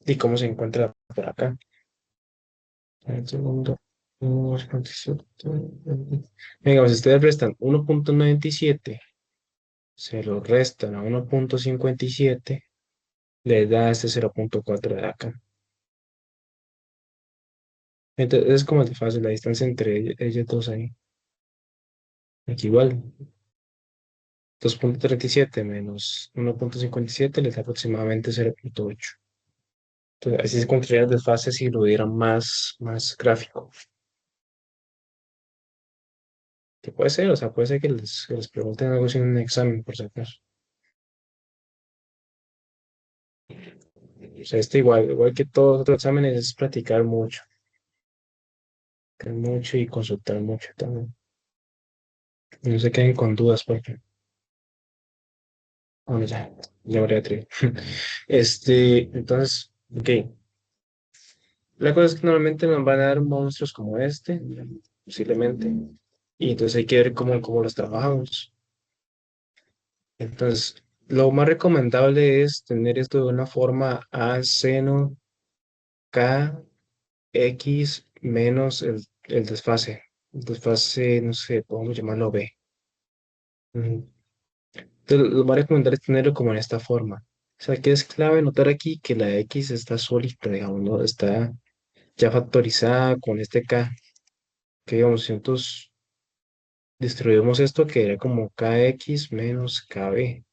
¿y cómo se encuentra por acá? Un segundo. 1.57. Venga, si ustedes restan 1.97, se lo restan a 1.57, les da este 0.4 de acá. Entonces, es como el fácil, la distancia entre ellos dos ahí. Aquí igual, 2.37 menos 1.57 les da aproximadamente 0.8. Entonces, así se encontraría el desfase si lo dieran más gráfico. Que puede ser, o sea, puede ser que les pregunten algo así en un examen, por si acaso. O sea, igual que todos los otros exámenes, es practicar mucho y consultar mucho también. Y no se queden con dudas, porque, bueno, ya habrá tri. Entonces, ok. La cosa es que normalmente nos van a dar monstruos como este, posiblemente. Y entonces hay que ver cómo los trabajamos. Entonces, lo más recomendable es tener esto de una forma a seno k x menos el desfase. El desfase, no sé, podemos llamarlo b. Ujú. Entonces, lo más recomendable es tenerlo como en esta forma. O sea, que es clave notar aquí que la x está solita, digamos, ¿no? Está ya factorizada con este k. Que digamos, si nosotros distribuimos esto, que era como kx menos kb.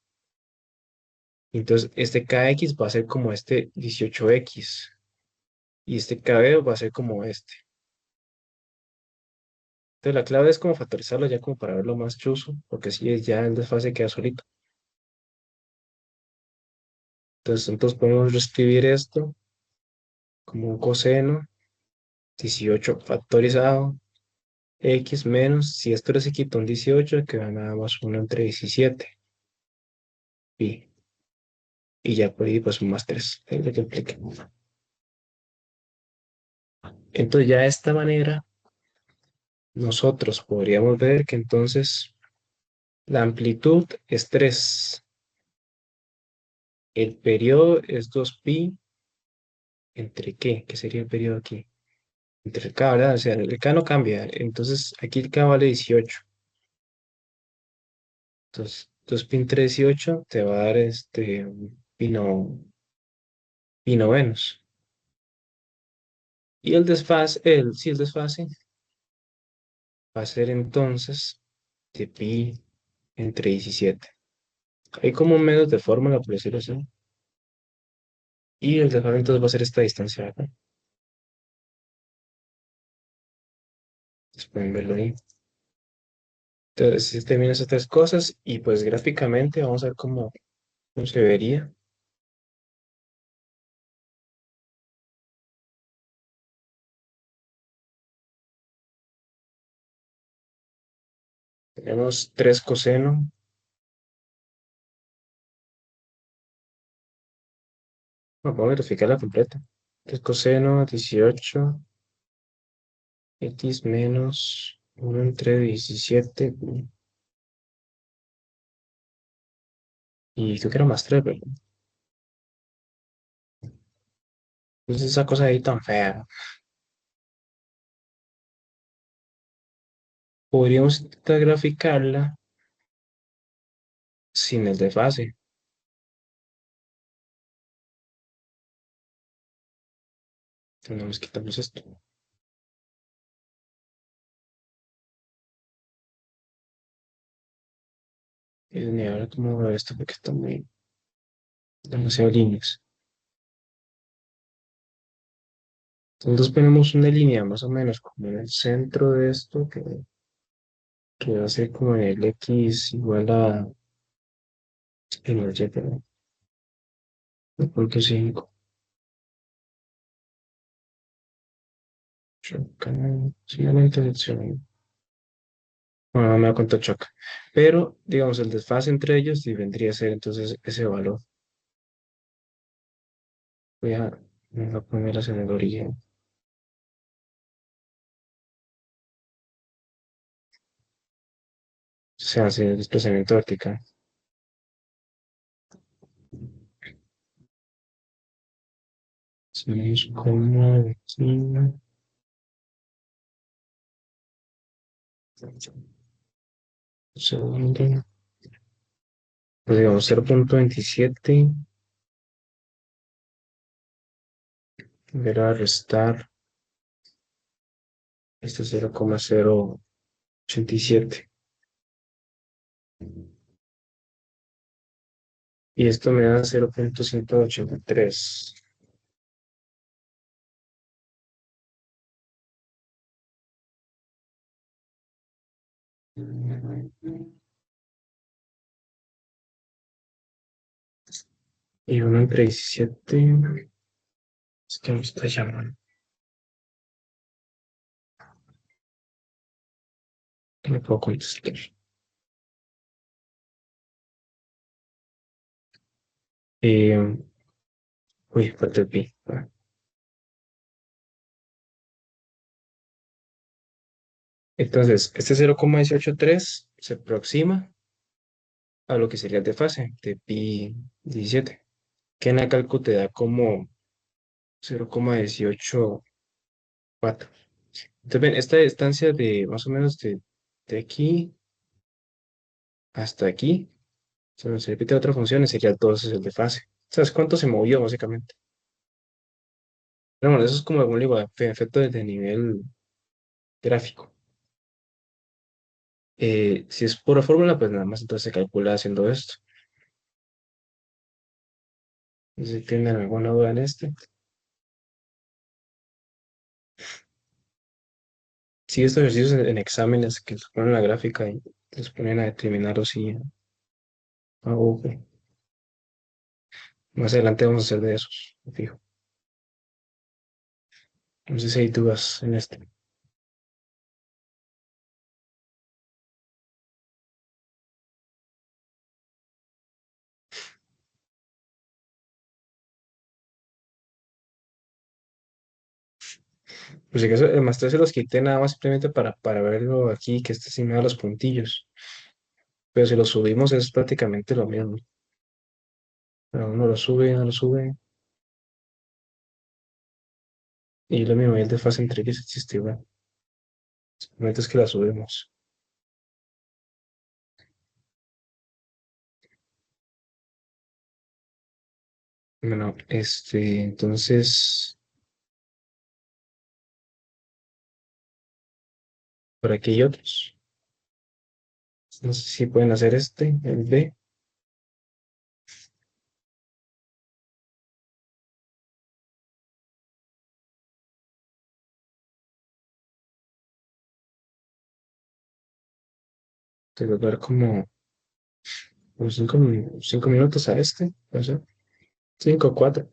Entonces, este kx va a ser como este 18x. Y este kb va a ser como este. Entonces, la clave es como factorizarlo ya como para verlo más chuzo, porque si ya el desfase queda solito. Entonces podemos reescribir esto como un coseno, 18 factorizado, x menos, si esto le se quita un 18, queda nada más 1 entre 17, pi. y ya por ahí pues un más 3, es lo que implica. Entonces ya de esta manera nosotros podríamos ver que entonces la amplitud es 3, el periodo es 2pi, ¿entre qué? ¿Qué sería el periodo aquí? Entre el K, ¿verdad? O sea, el K no cambia, entonces aquí el K vale 18. Entonces, 2pi entre 18 te va a dar pi novenos. Y el desfase va a ser entonces de pi entre 17. Hay como un menos de fórmula, por decirlo así. Y el desfase entonces va a ser esta distancia acá. Entonces pueden verlo ahí. Entonces, si terminan esas tres cosas y pues gráficamente vamos a ver cómo se vería. Tenemos 3 coseno. Vamos a verificar la completa. 3 coseno 18 x menos 1 entre 17. Y tú quiero más 3, ¿verdad? Entonces esa cosa ahí tan fea. Podríamos intentar graficarla sin el desfase. Entonces quitamos esto. Y ni ahora cómo veo esto porque está muy demasiado líneas. Entonces ponemos una línea más o menos como en el centro de esto que va a ser como en el X igual a en el Y, perdón, 0.5. Choca, simplemente selecciono. Bueno, no me da cuánto choca. Pero, digamos, el desfase entre ellos sí vendría a ser entonces ese valor. Voy a ponerlas en el origen. Se hace el desplazamiento vertical. 6,21. Segundo. Pues digamos 0.27. Ver a restar este 0,087. Y esto me da 0.183. Y 1 entre 17. Es que me está llamando. No puedo contestar. Eh, uy, falta el pi. Entonces, este 0,183 se aproxima a lo que sería el desfase de pi 17, que en el cálculo te da como 0,184. Entonces, ven, esta distancia de más o menos de aquí hasta aquí, se repite otra función y sería entonces el desfase. ¿Sabes cuánto se movió básicamente? Pero bueno, eso es como algún efecto de nivel gráfico. Si es pura fórmula, pues nada más entonces se calcula haciendo esto. No sé si tienen alguna duda en este. Sí, estos ejercicios en exámenes que les ponen la gráfica y les ponen a determinar o si a Google. Más adelante vamos a hacer de esos, fijo. No sé si hay dudas en este. Pues si acaso, el máster se los quité nada más simplemente para verlo aquí, que este sí me da los puntillos. Pero si lo subimos es prácticamente lo mismo. Pero uno lo sube, no lo sube. Y lo mismo, y el desfase entre ellos existe igual. Simplemente es que la subimos. Bueno, entonces, por aquí hay otros. No sé si pueden hacer el B. Te voy a dar como 5 minutos a no sé, 5 o 4.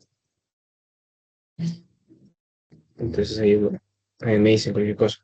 Entonces ahí, bueno, ahí me dicen cualquier cosa.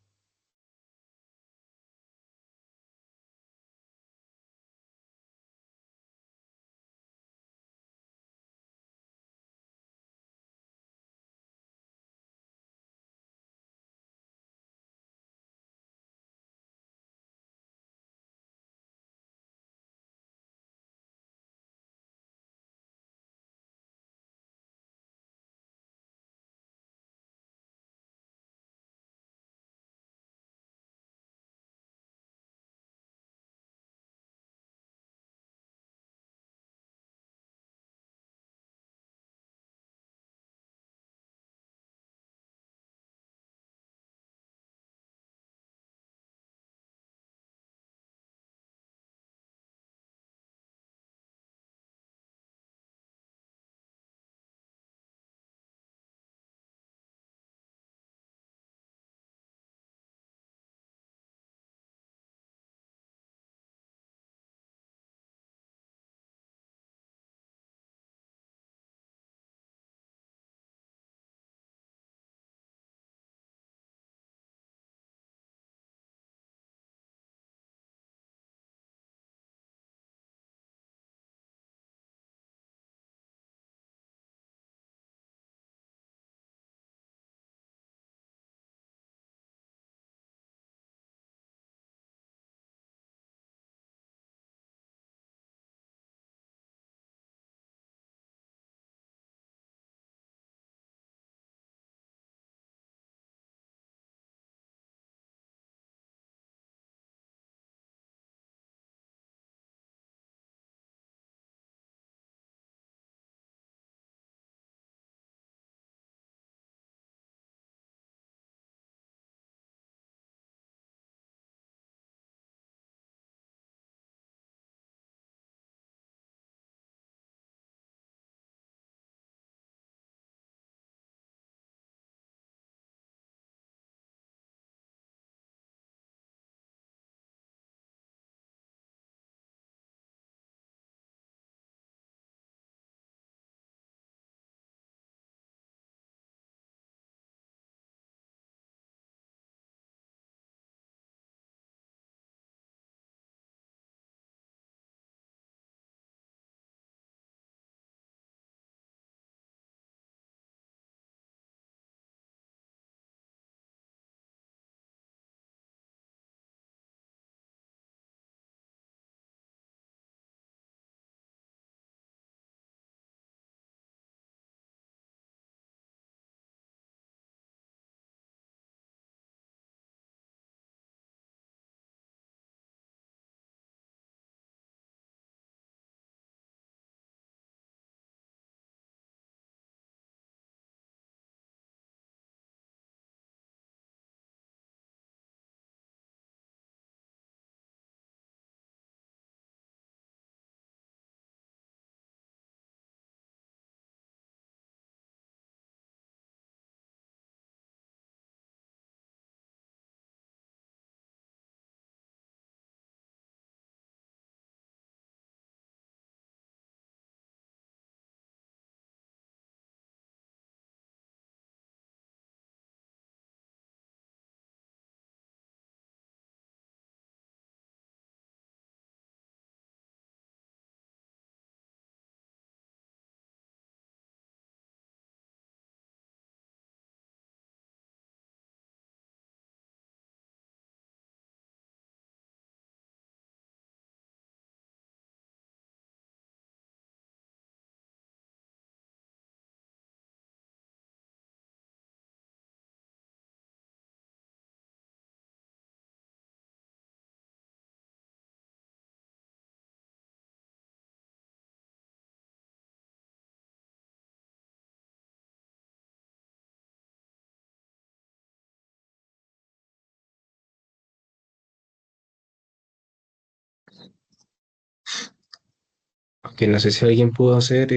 Aunque no sé si alguien pudo hacer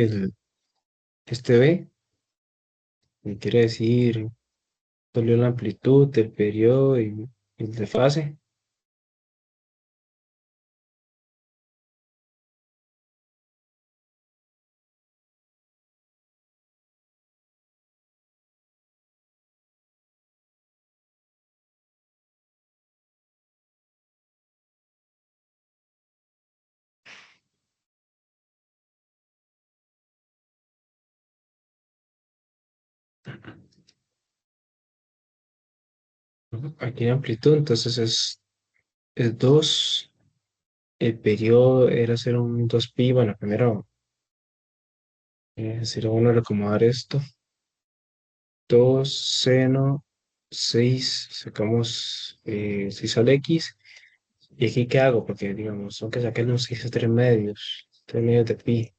este B, me quiere decir, dolió la amplitud del periodo y el de fase. Ujú. Aquí la amplitud, entonces es 2. El periodo era 0,2 pi. Bueno, primero sería bueno acomodar esto. 2 seno 6 sacamos 6 al X. ¿Y aquí qué hago? Porque, digamos, tengo que sacarle un 6 a 3 medios de pi.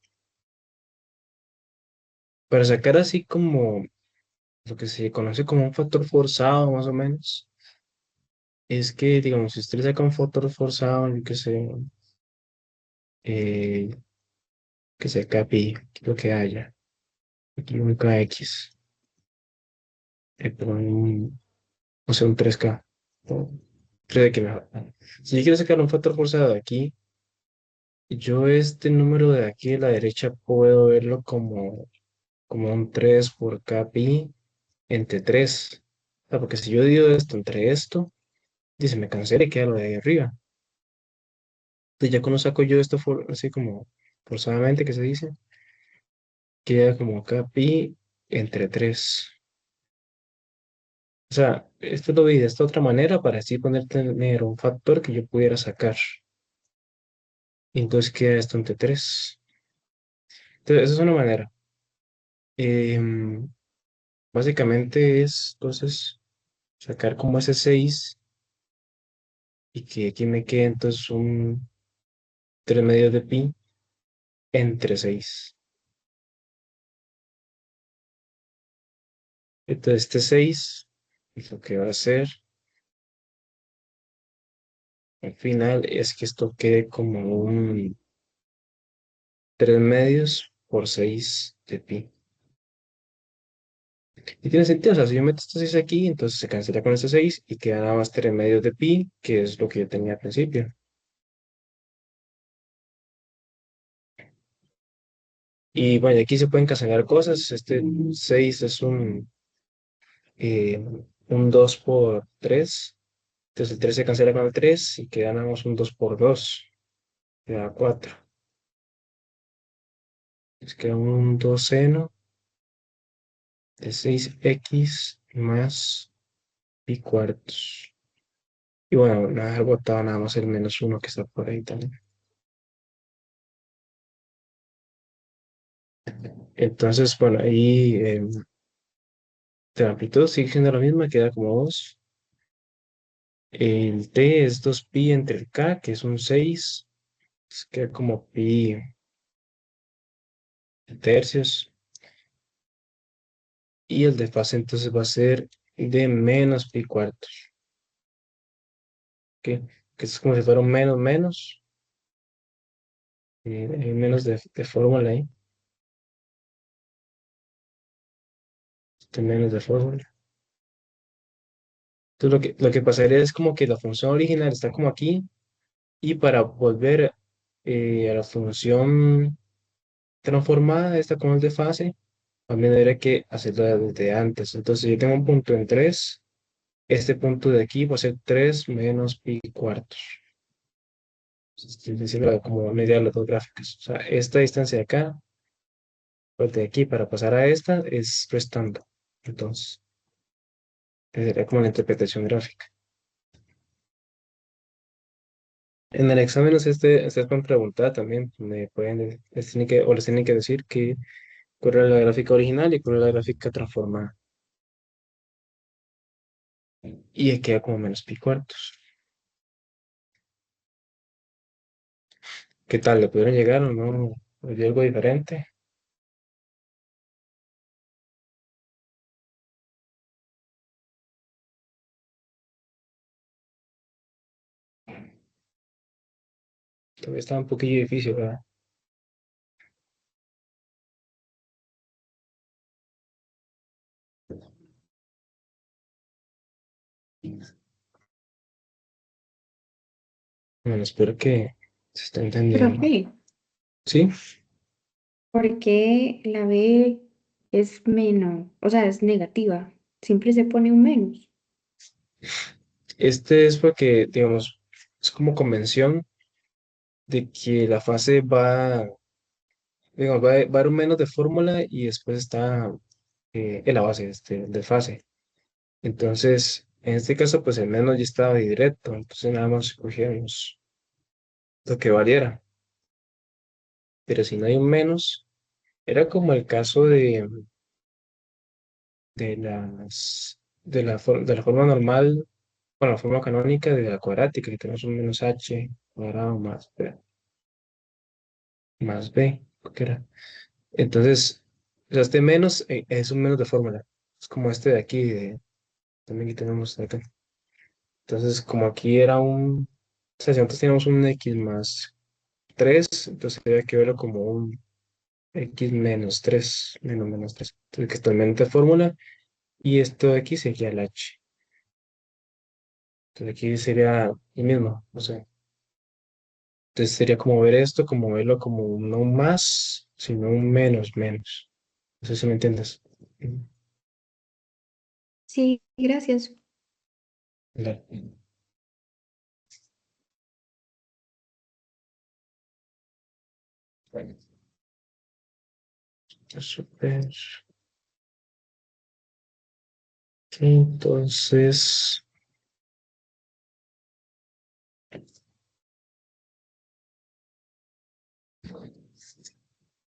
Para sacar así como lo que se conoce como un factor forzado, más o menos, es que, digamos, si usted le saca un factor forzado, yo eh, que sea pi, lo que haya, aquí un Kx, perdón, o sea, un 3K, o 3 mejor. Si yo quiero sacar un factor forzado de aquí, yo este número de aquí a la derecha puedo verlo como un 3 por kpi entre 3. O sea, porque si yo divido esto entre esto, dice, me cansé y queda lo de ahí arriba. Entonces ya cuando saco yo esto así como forzadamente que se dice, queda como kpi entre 3. O sea, esto lo vi de esta otra manera para así poder tener un factor que yo pudiera sacar. Y entonces queda esto entre 3. Entonces, esa es una manera. Em, Básicamente es, entonces, sacar como ese 6 y que aquí me quede entonces un 3 medios de pi entre 6. Entonces, este 6 lo que va a hacer al final es que esto quede como un 3 medios por 6 de pi. Y tiene sentido, o sea, si yo meto estos 6 aquí, entonces se cancela con este 6 y queda nada más 3 medios de pi, que es lo que yo tenía al principio. Y bueno, aquí se pueden cancelar cosas. Este 6 es un 2 por 3. Entonces el 3 se cancela con el 3 y queda nada más un 2 por 2. Queda 4. Entonces queda un 2 seno de 6x más pi cuartos. Y bueno, no dejar botado nada más el -1 que está por ahí también. Entonces, bueno, ahí la amplitud sigue siendo la misma, queda como 2. El t es 2pi entre el k, que es un 6. Queda como pi tercios. Y el desfase entonces va a ser de menos pi cuartos. ¿Ok? Que es como si fuera un menos menos. Hay menos de fórmula ahí. Menos de fórmula. Entonces lo que pasaría es como que la función original está como aquí. Y para volver a la función transformada, esta con el desfase, también habría que hacerlo desde antes. Entonces yo tengo un punto en 3. Este punto de aquí va a ser 3 menos pi cuartos. Es decir, como mediar las dos gráficas. O sea, esta distancia de acá, pues de aquí para pasar a esta, es restando. Entonces, sería como la interpretación gráfica. En el examen, ustedes pueden preguntar también, les tienen que decir cuál era la gráfica original y cuál era la gráfica transformada. Y ahí queda como menos pi cuartos. ¿Qué tal? ¿Le pudieron llegar o no? ¿O algo diferente? Todavía está un poquillo difícil, ¿verdad? Bueno, espero que se esté entendiendo. Profe, ¿Sí? ¿por qué la B es menos? O sea, es negativa. Siempre se pone un menos. Este es porque, digamos, es como convención de que la fase va, digamos, va a haber un menos de fórmula y después está en la base de fase. Entonces, en este caso, pues el menos ya estaba directo, entonces nada más cogíamos lo que valiera. Pero si no hay un menos, era como el caso de la forma normal, bueno, la forma canónica de la cuadrática, que tenemos un menos h cuadrado más b, ¿qué era? Entonces, o sea, este menos es un menos de fórmula. Es como este de aquí, también que tenemos acá. Entonces, como aquí era o sea, si nosotros teníamos un x más 3 entonces había que verlo como un x menos 3 menos 3. Entonces, que es totalmente fórmula, y esto de aquí sería el h. Entonces, aquí sería lo mismo, o sea, entonces sería como ver esto, como verlo como un no más, sino un menos. No sé si me entiendes. Sí, gracias. Dale. Bueno, súper. Entonces,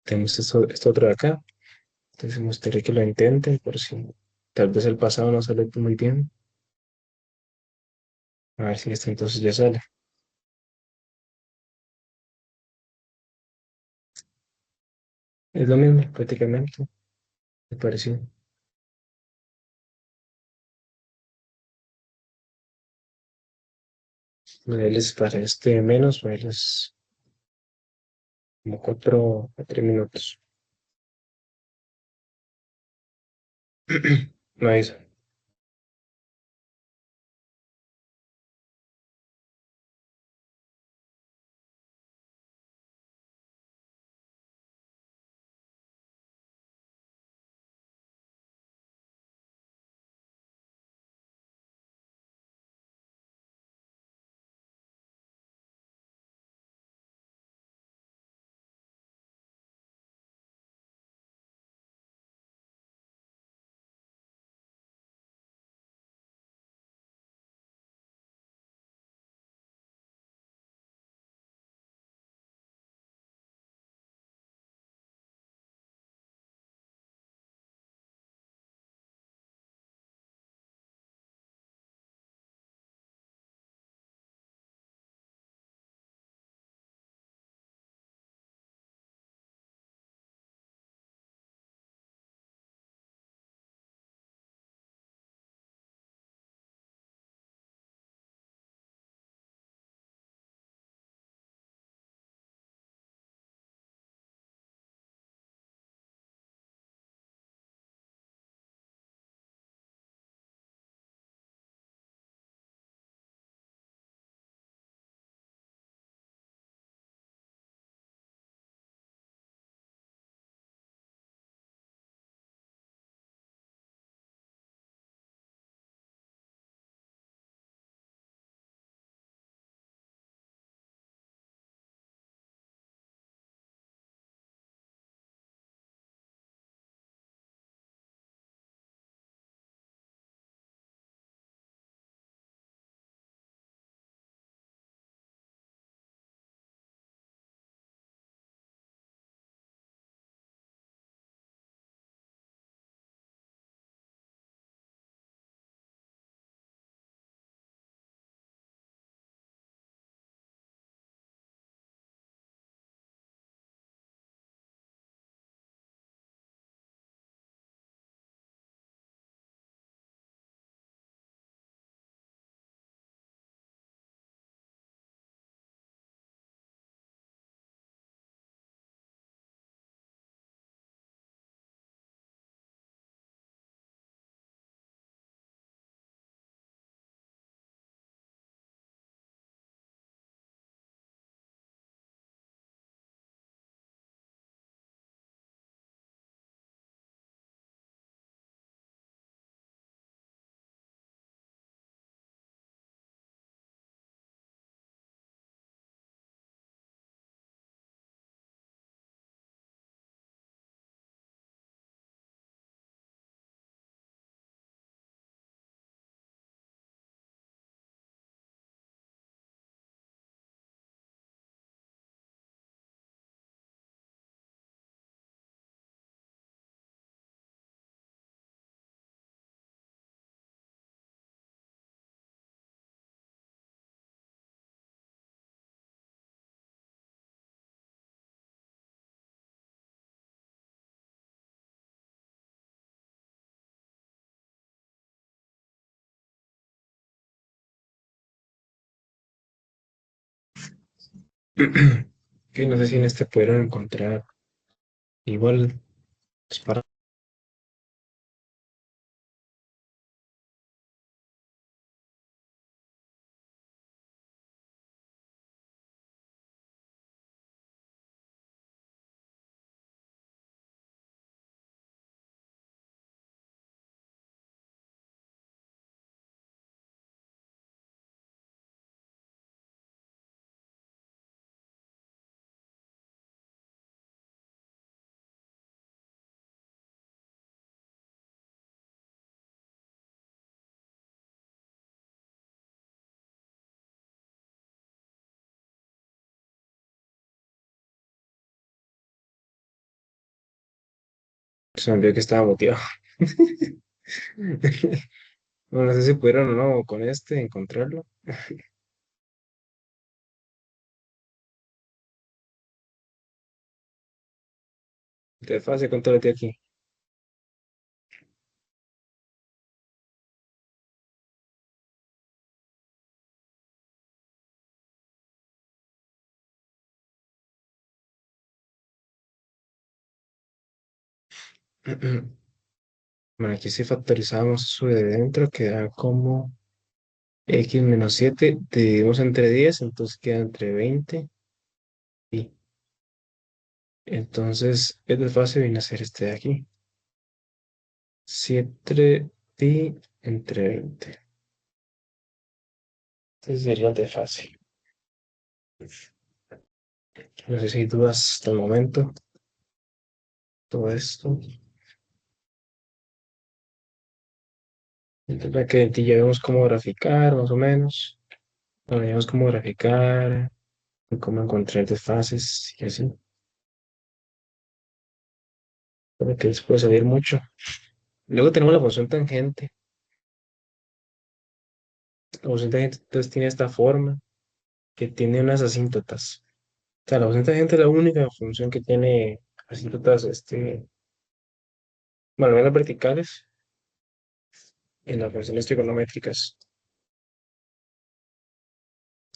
tenemos esto otro de acá. Entonces, me gustaría que lo intenten por si tal vez el pasado no sale muy bien. A ver si esto entonces ya sale. Es lo mismo, prácticamente. Me pareció. Modelos para este menos, modelos como 4 minutos. No hay eso. Que no sé si en este pudieron encontrar igual pues, para se me olvidó que estaba motivado. No sé si pudieron o no con este encontrarlo. Te fácil, controlate aquí. Bueno, aquí si factorizamos eso de dentro, queda como x menos 7 dividimos entre 10 entonces queda entre 20 y entonces el desfase viene a ser este de aquí. 7 pi entre 20. Entonces sería el desfase. No sé si hay dudas hasta el momento. Todo esto. Entonces, que ya vemos cómo graficar, más o menos. Bueno, ya vemos cómo graficar, cómo encontrar desfases y así. Porque les puede salir mucho. Luego tenemos la función tangente. La función tangente entonces tiene esta forma que tiene unas asíntotas. O sea, la función tangente es la única función que tiene asíntotas, bueno, al menos verticales en las funciones trigonométricas.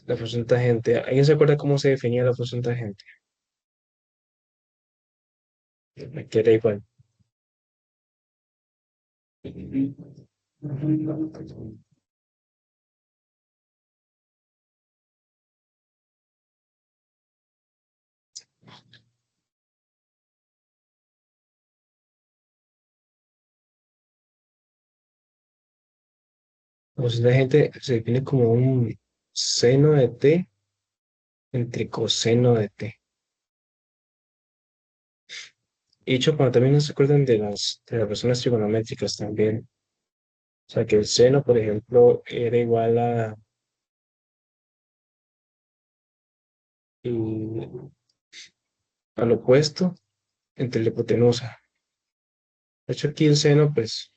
La función tangente. ¿Alguien se acuerda cómo se definía la función tangente? Aquí era igual. La función tangente se define como un seno de t entre coseno de t. Y hecho, cuando también no se acuerdan de las funciones trigonométricas también. O sea, que el seno, por ejemplo, era igual y- al opuesto entre la hipotenusa. De hecho, aquí el seno, pues,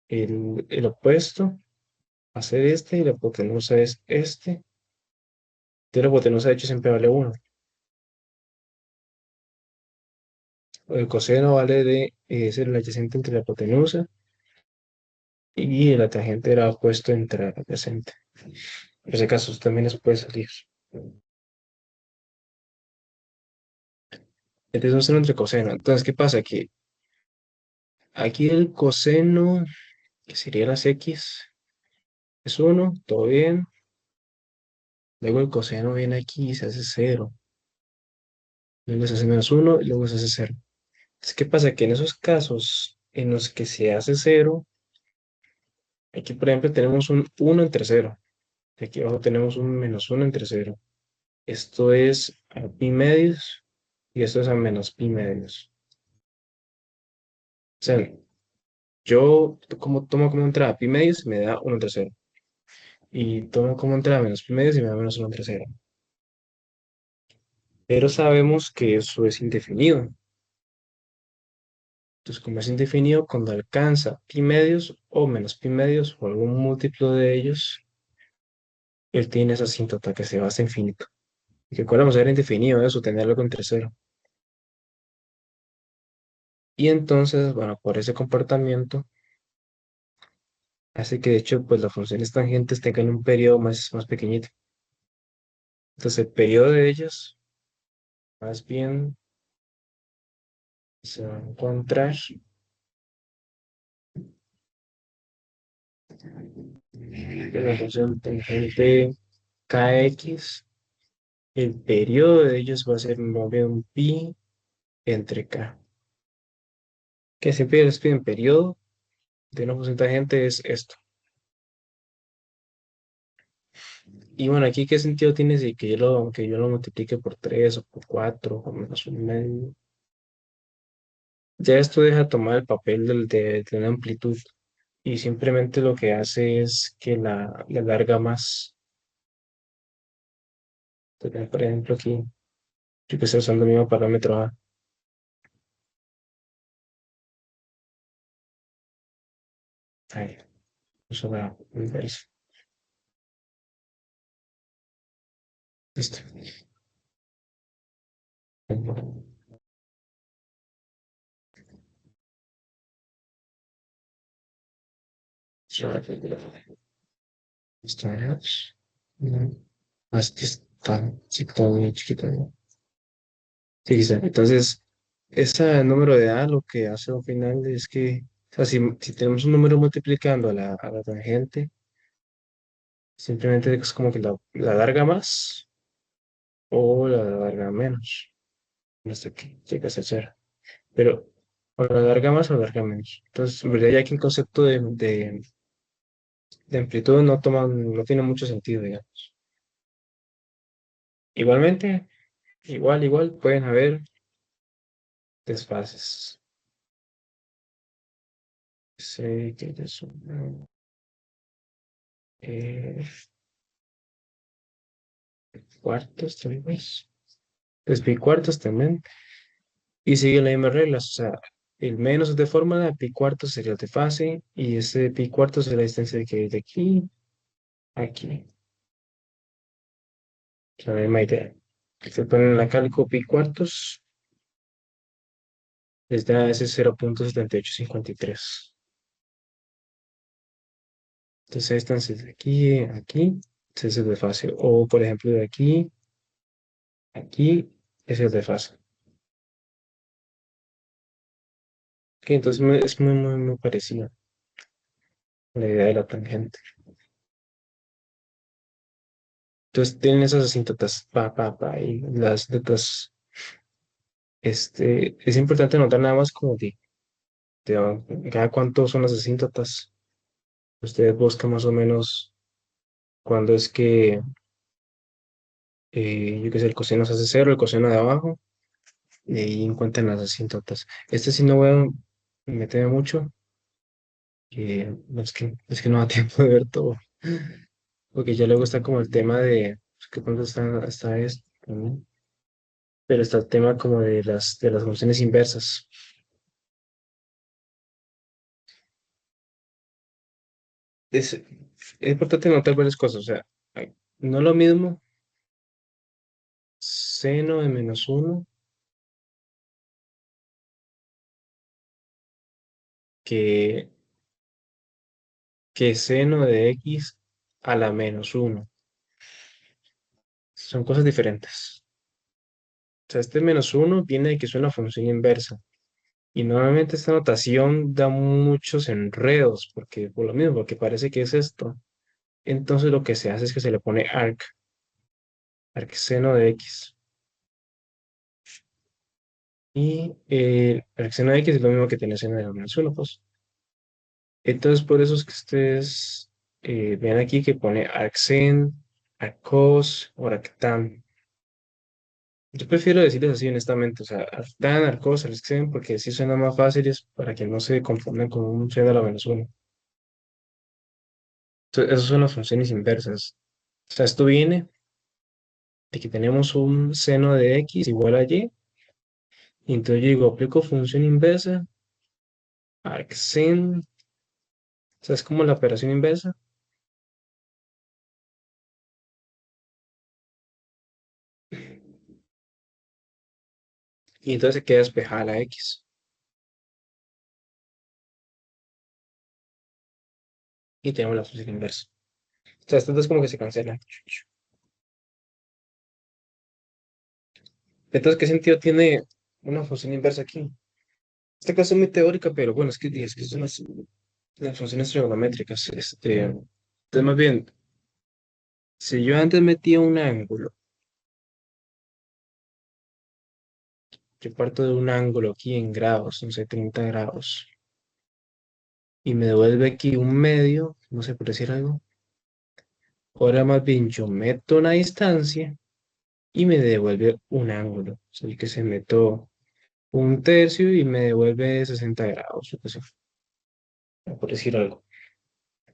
el opuesto va a ser este y la hipotenusa es este. De la hipotenusa, de hecho, siempre vale uno. El coseno vale es el adyacente entre la hipotenusa y el tangente era opuesto entre el adyacente. En ese caso también les puede salir. Entonces, un seno entre coseno. Entonces, ¿qué pasa? Que aquí el coseno, que sería las X, es uno, todo bien. Luego el coseno viene aquí y se hace cero. Luego se hace menos uno y luego se hace cero. Entonces, ¿qué pasa? Que en esos casos en los que se hace cero, aquí por ejemplo tenemos un uno entre cero. Y aquí abajo tenemos un menos uno entre cero. Esto es a pi medios y esto es a menos pi medios. O sea, yo tomo como entrada pi medios y me da uno entre cero. Y tomo como entrada menos pi medios y me da menos uno entre cero. Pero sabemos que eso es indefinido. Entonces, como es indefinido, cuando alcanza pi medios o menos pi medios o algún múltiplo de ellos, él tiene esa asíntota que se va hasta infinito. Y que recuerda era indefinido eso, tenerlo entre cero. Y entonces, bueno, por ese comportamiento, hace que de hecho, pues las funciones tangentes tengan un periodo más pequeñito. Entonces el periodo de ellas, más bien, se va a encontrar en la función tangente kx. El periodo de ellos va a ser más bien pi entre k. Que siempre les piden periodo de una función tangente es esto. Y bueno, aquí qué sentido tiene si que yo lo multiplique por 3 o por 4 o menos un medio. Ya esto deja tomar el papel de una amplitud y simplemente lo que hace es que la alarga más. Entonces, por ejemplo, aquí yo que estoy usando el mismo parámetro A. Ahí, eso va inverso. Listo. Esto es. Así está, chiquito, muy chiquito, ¿no? Sí, quizá. Entonces, ese número de A lo que hace al final es que, o sea, si tenemos un número multiplicando a la tangente, simplemente es como que la alarga más o la alarga menos, hasta que llegas a cero. Pero o la alarga más o la alarga menos. Entonces, en realidad, ya que el concepto de amplitud no tiene mucho sentido, digamos. Igualmente, igual, pueden haber desfases. Sé que ya son eh, cuartos, tal vez. Pues pi cuartos también. Y sigue las mismas reglas. O sea, el menos de fórmula, pi cuartos sería el de fase. Y ese pi cuartos es la distancia de que de aquí a aquí. O sea, la misma idea. Se ponen la cálculo pi cuartos, les da ese 0,7853. Entonces, esta distancia de aquí a aquí, ese es el de fase. O, por ejemplo, de aquí a aquí, ese es el de fase. Que entonces es muy parecido a la idea de la tangente. Entonces tienen esas asíntotas, y las asíntotas, es importante notar nada más como cada cuánto son las asíntotas. Ustedes buscan más o menos cuándo es que, yo qué sé, el coseno se hace cero, el coseno de abajo, y ahí encuentran las asíntotas. Este sí no voy a meterme mucho, que no es que no da tiempo de ver todo, porque ya luego está como el tema de, pues, que cuánto está esto, ¿no? Pero está el tema como de las funciones inversas. Es importante notar varias cosas, o sea, no es lo mismo seno de menos uno que, que seno de x a la menos uno. Son cosas diferentes. O sea, este menos uno viene de que es una función inversa. Y normalmente esta notación da muchos enredos, porque por lo mismo, porque parece que es esto. Entonces lo que se hace es que se le pone arc seno de x. Y arc seno de x es lo mismo que tiene seno de menos uno, pues. Entonces, por eso es que ustedes ven aquí que pone arcsen, arcos o arctan. Yo prefiero decirles así honestamente, o sea, arctan, arcos, arcsen, porque así suena más fácil y es para que no se confundan con un seno a la menos uno. Entonces, esas son las funciones inversas. O sea, esto viene de que tenemos un seno de x igual a y, y entonces yo digo, aplico función inversa, arcsen, o sea, es como la operación inversa, y entonces se queda despejada la x, y tenemos la función inversa. O sea, estas dos como que se cancelan. Entonces, ¿qué sentido tiene una función inversa aquí? Esta clase es muy teórica, pero bueno, es que son las funciones trigonométricas. Entonces, más bien, si yo antes metía un ángulo, yo parto de un ángulo aquí en grados, no sé, 30 grados, y me devuelve aquí un medio, no sé por decir algo. Ahora más bien yo meto una distancia y me devuelve un ángulo. O sea, el que se meto un tercio y me devuelve 60 grados, o qué sé, por decir algo.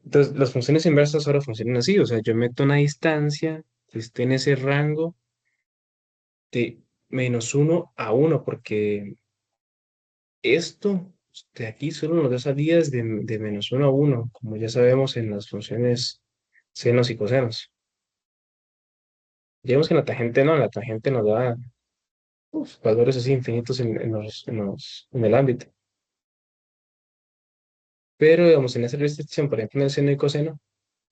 Entonces, las funciones inversas ahora funcionan así, o sea, yo meto una distancia que esté en ese rango de -1 a 1 porque esto de aquí solo nos da salidas de -1 a 1 como ya sabemos en las funciones senos y cosenos. Digamos que en la tangente no, en la tangente nos da valores así infinitos en el ámbito. Pero, digamos, en esa restricción, por ejemplo, en el seno y coseno,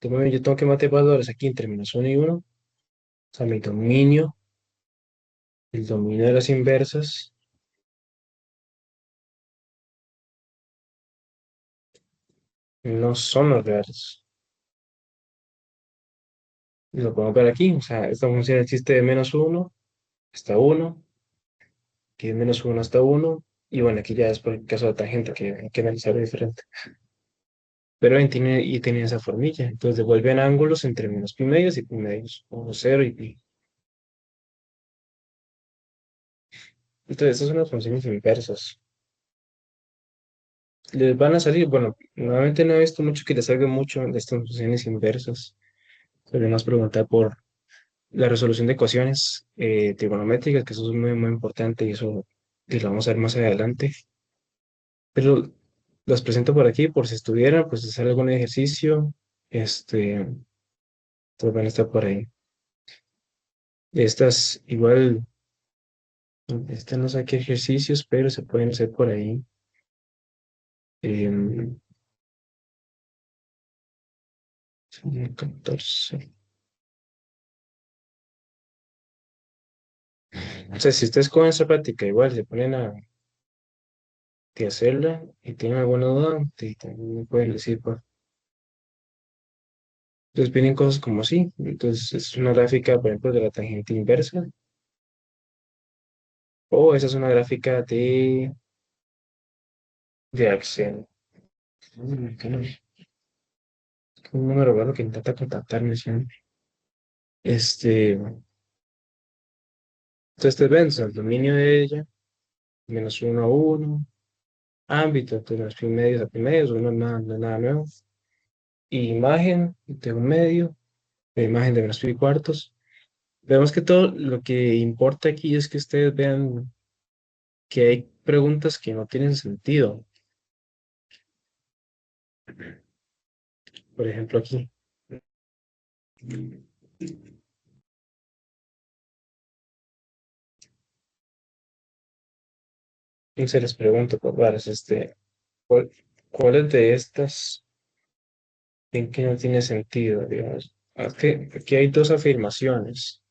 yo tengo que meter valores aquí entre -1 y 1. O sea, mi dominio, el dominio de las inversas, no son los reales. Y lo podemos ver aquí. O sea, esta función existe de -1 hasta 1, que es -1 hasta 1. Y bueno, aquí ya es por el caso de la tangente, que hay que analizarlo diferente. Pero tiene esa formilla. Entonces devuelven ángulos entre menos pi medios y pi medios, o 0 y pi. Entonces, estas son las funciones inversas. Les van a salir, bueno, nuevamente no he visto mucho que les salga mucho de estas funciones inversas. Solemos preguntar por la resolución de ecuaciones trigonométricas, que eso es muy, muy importante y eso y lo vamos a ver más adelante. Pero las presento por aquí por si estuvieran, pues hacer algún ejercicio, este, pues van a estar por ahí. Estas igual, estas no sé qué ejercicios, pero se pueden hacer por ahí. Em, 14. O sea, si ustedes con esa práctica igual se ponen a que hacerla y tienen alguna duda, también me pueden decir, pues. Entonces vienen cosas como así. Entonces es una gráfica, por ejemplo, de la tangente inversa. O esa es una gráfica de Axel. ¿Qué no? Un número raro que intenta contactarme siempre. Entonces te ven, o sea, el dominio de ella, -1 a 1, ámbito, entonces los medios a medios, uno no es nada nuevo. Y imagen de un medio, imagen de menos pi cuartos. Vemos que todo lo que importa aquí es que ustedes vean que hay preguntas que no tienen sentido. Por ejemplo, aquí. Y se les pregunta, por varas, ¿cuál- ¿cuáles de estas en que no tiene sentido, digamos? Aquí hay dos afirmaciones.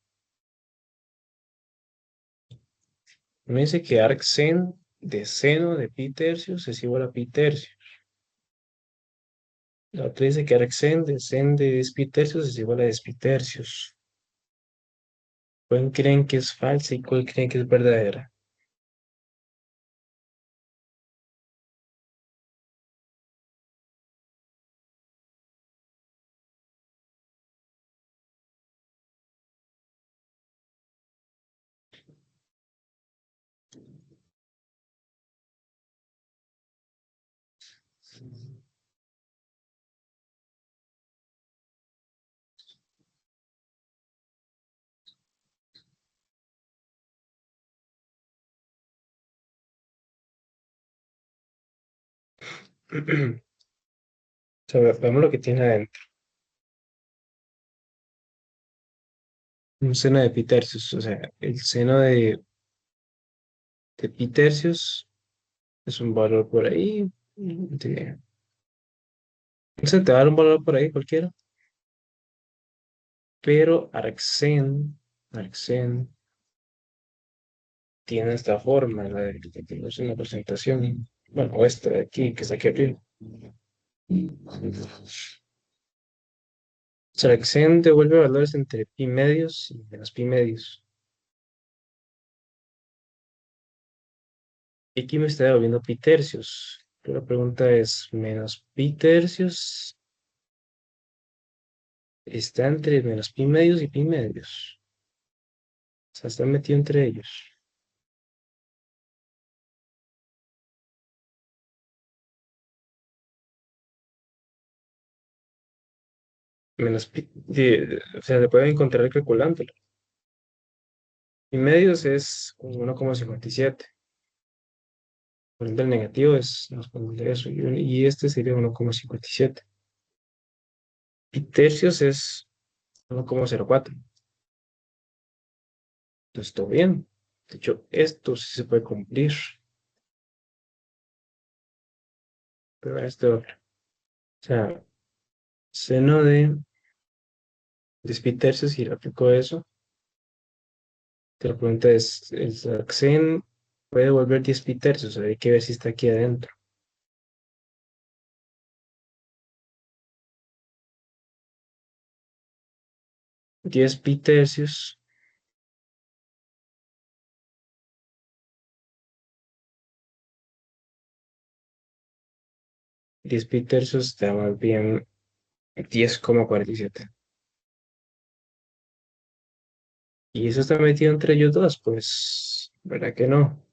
Uno dice que arcsen de seno de pi tercios es igual a pi tercios. La otra dice que arcsen de sen de 10 pi tercios es igual a 10 pi tercios. ¿Cuál creen que es falsa y cuál creen que es verdadera? O sea, vemos lo que tiene adentro. Un seno de pi tercios. O sea, el seno de pi tercios es un valor por ahí. No sé, te va a dar un valor por ahí cualquiera. Pero arcsen tiene esta forma, la de que tenemos en la presentación. Bueno, o esta de aquí, que está aquí arriba. Traxen devuelve valores entre pi medios y menos pi medios. Y aquí me está devolviendo pi tercios. Pero la pregunta es, menos pi tercios está entre menos pi medios y pi medios. O sea, está metido entre ellos. Menos pi, o sea, se puede encontrar calculándolo. Pi medios es 1,57. Por ende, el negativo es, nos ponemos de eso. Y este sería 1,57. Pi tercios es 1,04. Entonces, todo bien. De hecho, esto sí se puede cumplir. Pero este otro. O sea, seno de 10 pi tercios, y le aplico eso. Te la pregunta es, ¿el Saxen puede devolver 10 pi tercios? Hay que ver si está aquí adentro. 10 pi tercios. 10 pi tercios está más bien 10,47. Y eso está metido entre ellos dos, pues, ¿verdad que no?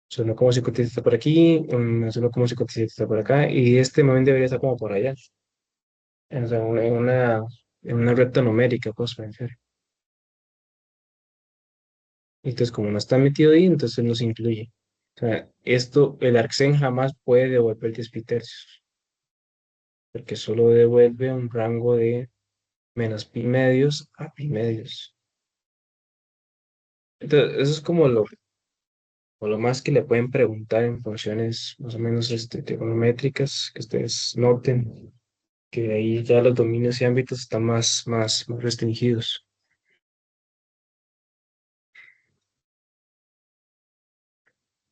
Es 1,57 está por aquí, es 1,57 está por acá, y este momento debería estar como por allá, o sea, en una recta numérica, pues pensar. Entonces, como no está metido ahí, entonces no se incluye. O sea, esto, el arcsen jamás puede devolver 10 pi tercios, porque solo devuelve un rango de menos pi medios a pi medios. Entonces, eso es como lo más que le pueden preguntar en funciones más o menos trigonométricas, que ustedes noten que ahí ya los dominios y ámbitos están más restringidos.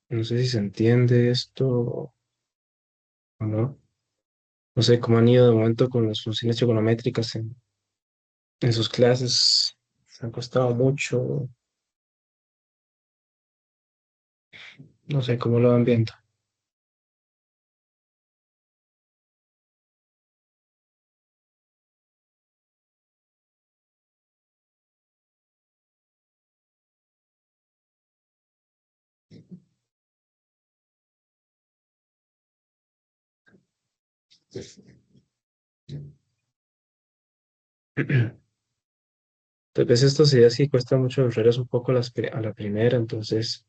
No sé si se entiende esto o no. No sé cómo han ido de momento con las funciones trigonométricas en sus clases. ¿Se han costado mucho? No sé cómo lo van viendo. Tal vez estos días sí cuesta mucho resolverlos un poco a la primera, entonces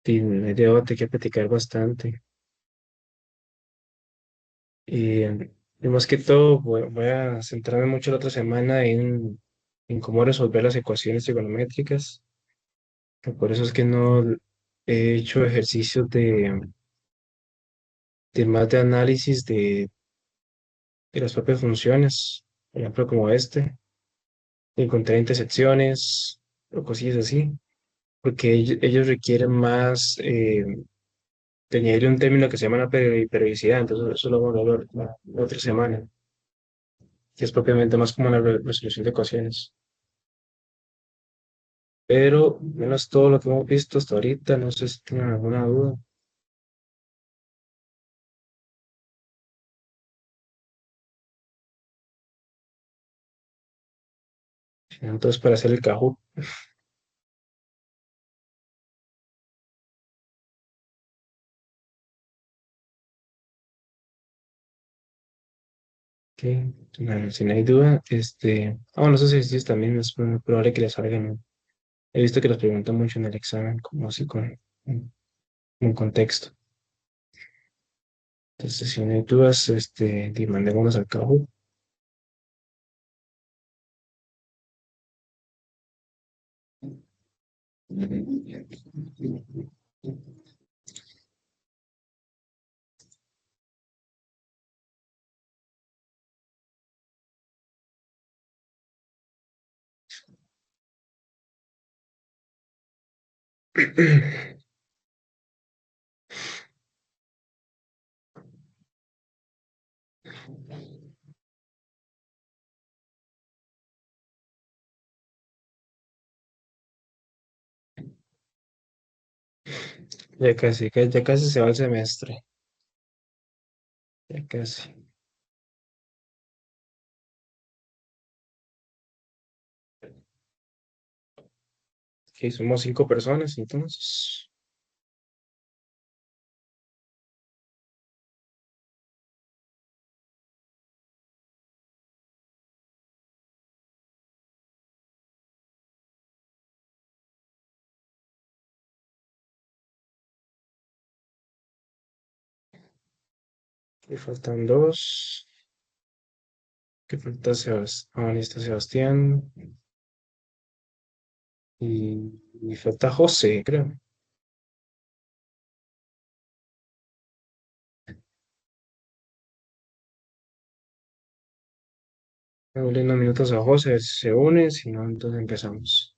me debo tener que platicar bastante. Y, más que todo, voy a centrarme mucho la otra semana en cómo resolver las ecuaciones trigonométricas. Por eso es que no he hecho ejercicios de más de análisis de las propias funciones, por ejemplo, como de encontrar intersecciones o cosillas así, porque ellos requieren más de añadir un término que se llama la periodicidad, entonces eso lo vamos a ver la otra semana, que es propiamente más como una resolución de ecuaciones. Pero, menos todo lo que hemos visto hasta ahorita, no sé si tienen alguna duda. Entonces, para hacer el Kahoot, que si no hay duda, bueno, esos ejercicios también es muy probable que les salgan, ¿no? He visto que los preguntan mucho en el examen, como así con contexto. Entonces, si no hay dudas, mandémonos al Kahoot. Ya casi se va el semestre. Ya casi. Ok, somos 5 personas, entonces. Me faltan dos. Que falta Sebastián. Ah, listo, Sebastián. Y falta José, creo. Démosle unos minutos a José, a ver si se une, si no, entonces empezamos.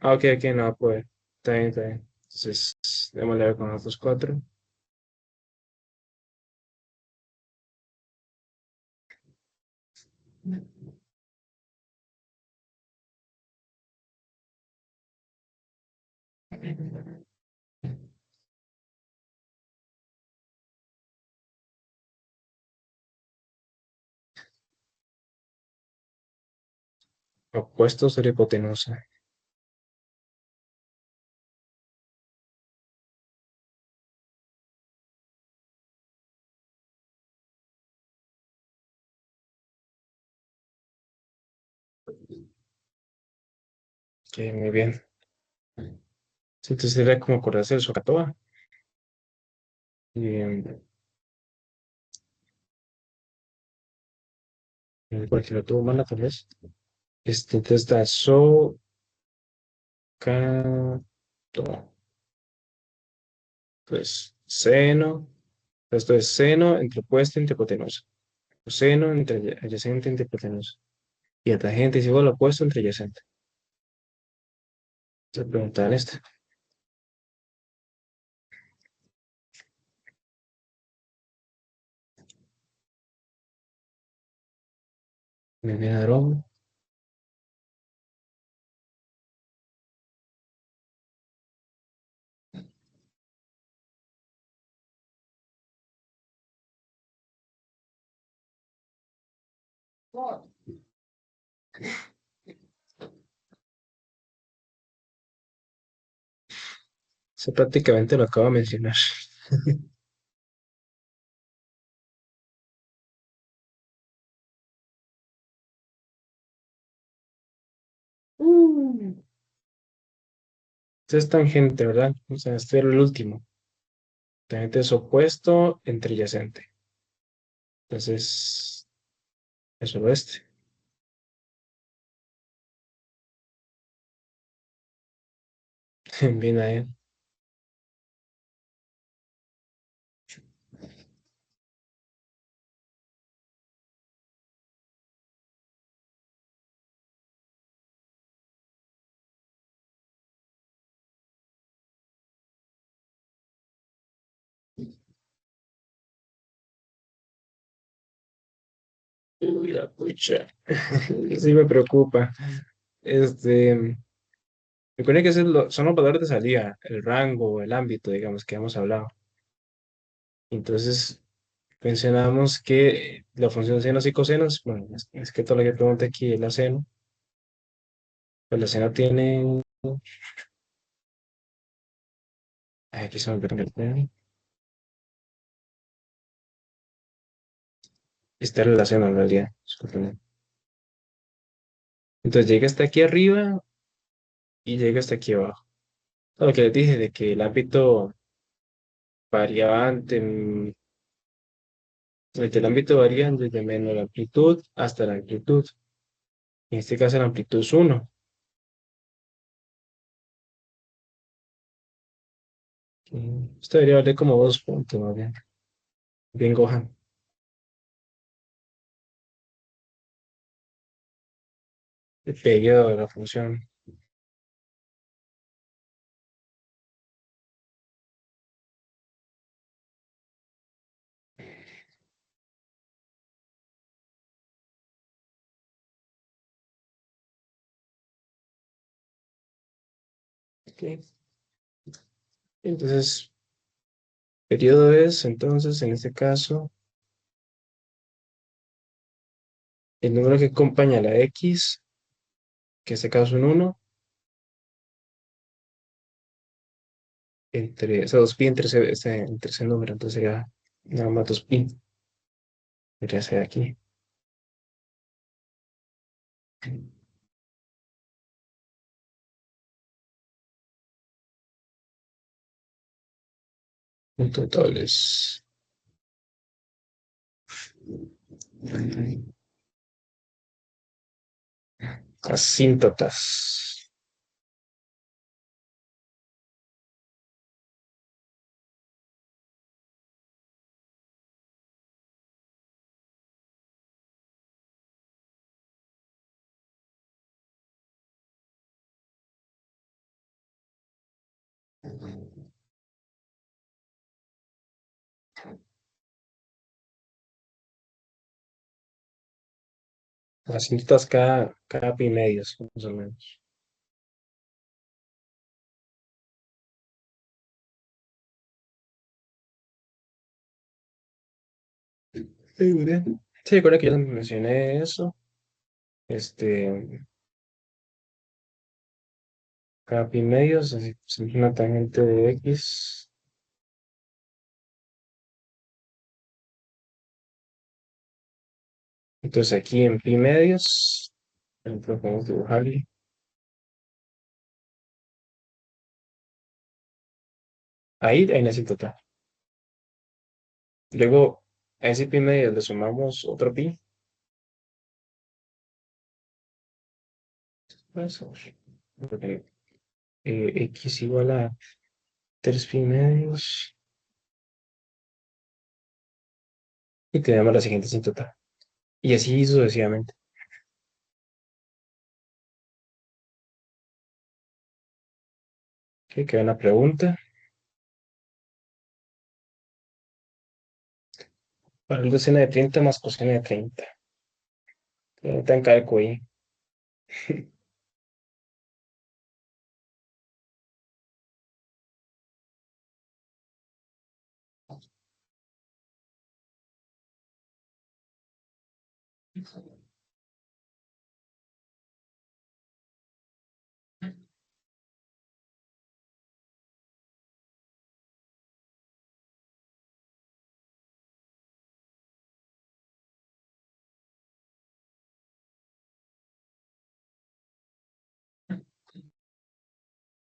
Ah, ok, ok, no va a poder. Está bien, está bien. Entonces, démosle a ver con los otros cuatro. Opuestos de la hipotenusa. Ok, muy bien. Sí, entonces sería como acordarse del Socatoa. Y cualquier otro humano, tal vez. Entonces está Socato. Pues seno. Esto es seno entre opuesto entre hipotenusa. Seno entre adyacente entre hipotenusa. Y tangente es igual a opuesto entre adyacente. Se preguntan esto. Me viene a Eso prácticamente lo acabo de mencionar. Mm. Este es tangente, ¿verdad? O sea, este era el último. Tangente es opuesto entre adyacente. Entonces, es solo este. Bien ahí. Uy, la pucha. Sí me preocupa. Recuerden que son los valores de salida, el rango, el ámbito, digamos, que hemos hablado. Entonces, mencionamos que la función senos y cosenos, bueno, es que todo lo que pregunta aquí es la seno. Pues la seno tiene, aquí se me permite, esta relación en realidad. Discúlpenme. Entonces llega hasta aquí arriba y llega hasta aquí abajo. Lo que les dije de que el ámbito variaba el ámbito varía desde menos la amplitud hasta la amplitud. En este caso la amplitud es 1. Esto debería valer como 2 puntos, más bien. Bien, Gohan. El pegueo de la función. Ok. Entonces, periodo es, entonces, en este caso, el número que acompaña a la X, que en este caso es un 1, o sea, 2pi entre ese número, entonces sería nada más 2pi, debería ser aquí. En totales. Asíntotas. Asíntotas cada pi medios, más o menos. Sí, muy bien. Sí, recuerda que yo les mencioné eso. Este, cada pi medios es una tangente de X. Entonces aquí en pi medios, por ejemplo, podemos dibujarle. Ahí hay una asíntota. Luego, a ese pi medios le sumamos otro pi. Pues, porque, X igual a 3 pi medios. Y tenemos la siguiente asíntota. Y así sucesivamente. Ok, queda una pregunta. Para el seno de 30 más coseno de 30. Está en cálculo ahí.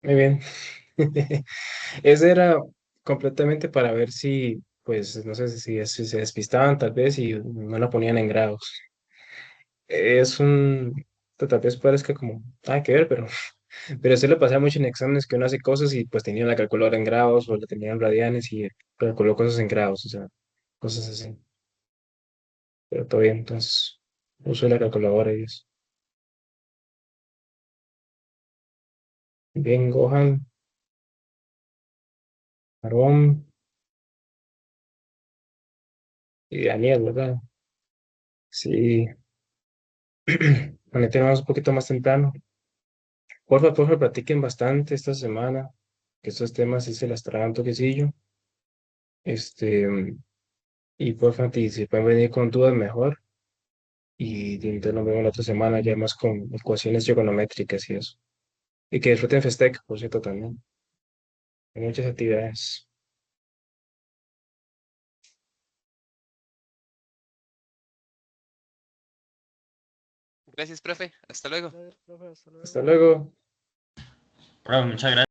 Muy bien. Ese era completamente para ver si, pues, no sé si se despistaban tal vez y no lo ponían en grados. Es tal vez parezca como, nada que ver, pero eso le pasa mucho en exámenes que uno hace cosas y pues tenía la calculadora en grados o la tenía en radianes y calculó cosas en grados, o sea, cosas así. Pero todo bien, entonces, uso la calculadora y eso. Bien, Gohan, Aarón y Daniel, ¿verdad? Sí, bueno, tenemos un poquito más temprano. Porfa, practiquen bastante esta semana, que estos temas sí se las tragan un toquecillo. Este, y porfa, si pueden venir con dudas mejor. Y entonces nos vemos la otra semana ya más con ecuaciones trigonométricas y eso. Y que disfruten Festec, por cierto, también. Hay muchas actividades. Gracias, profe. Hasta luego. Gracias, profe, hasta Hasta luego. luego. Bro, muchas gracias.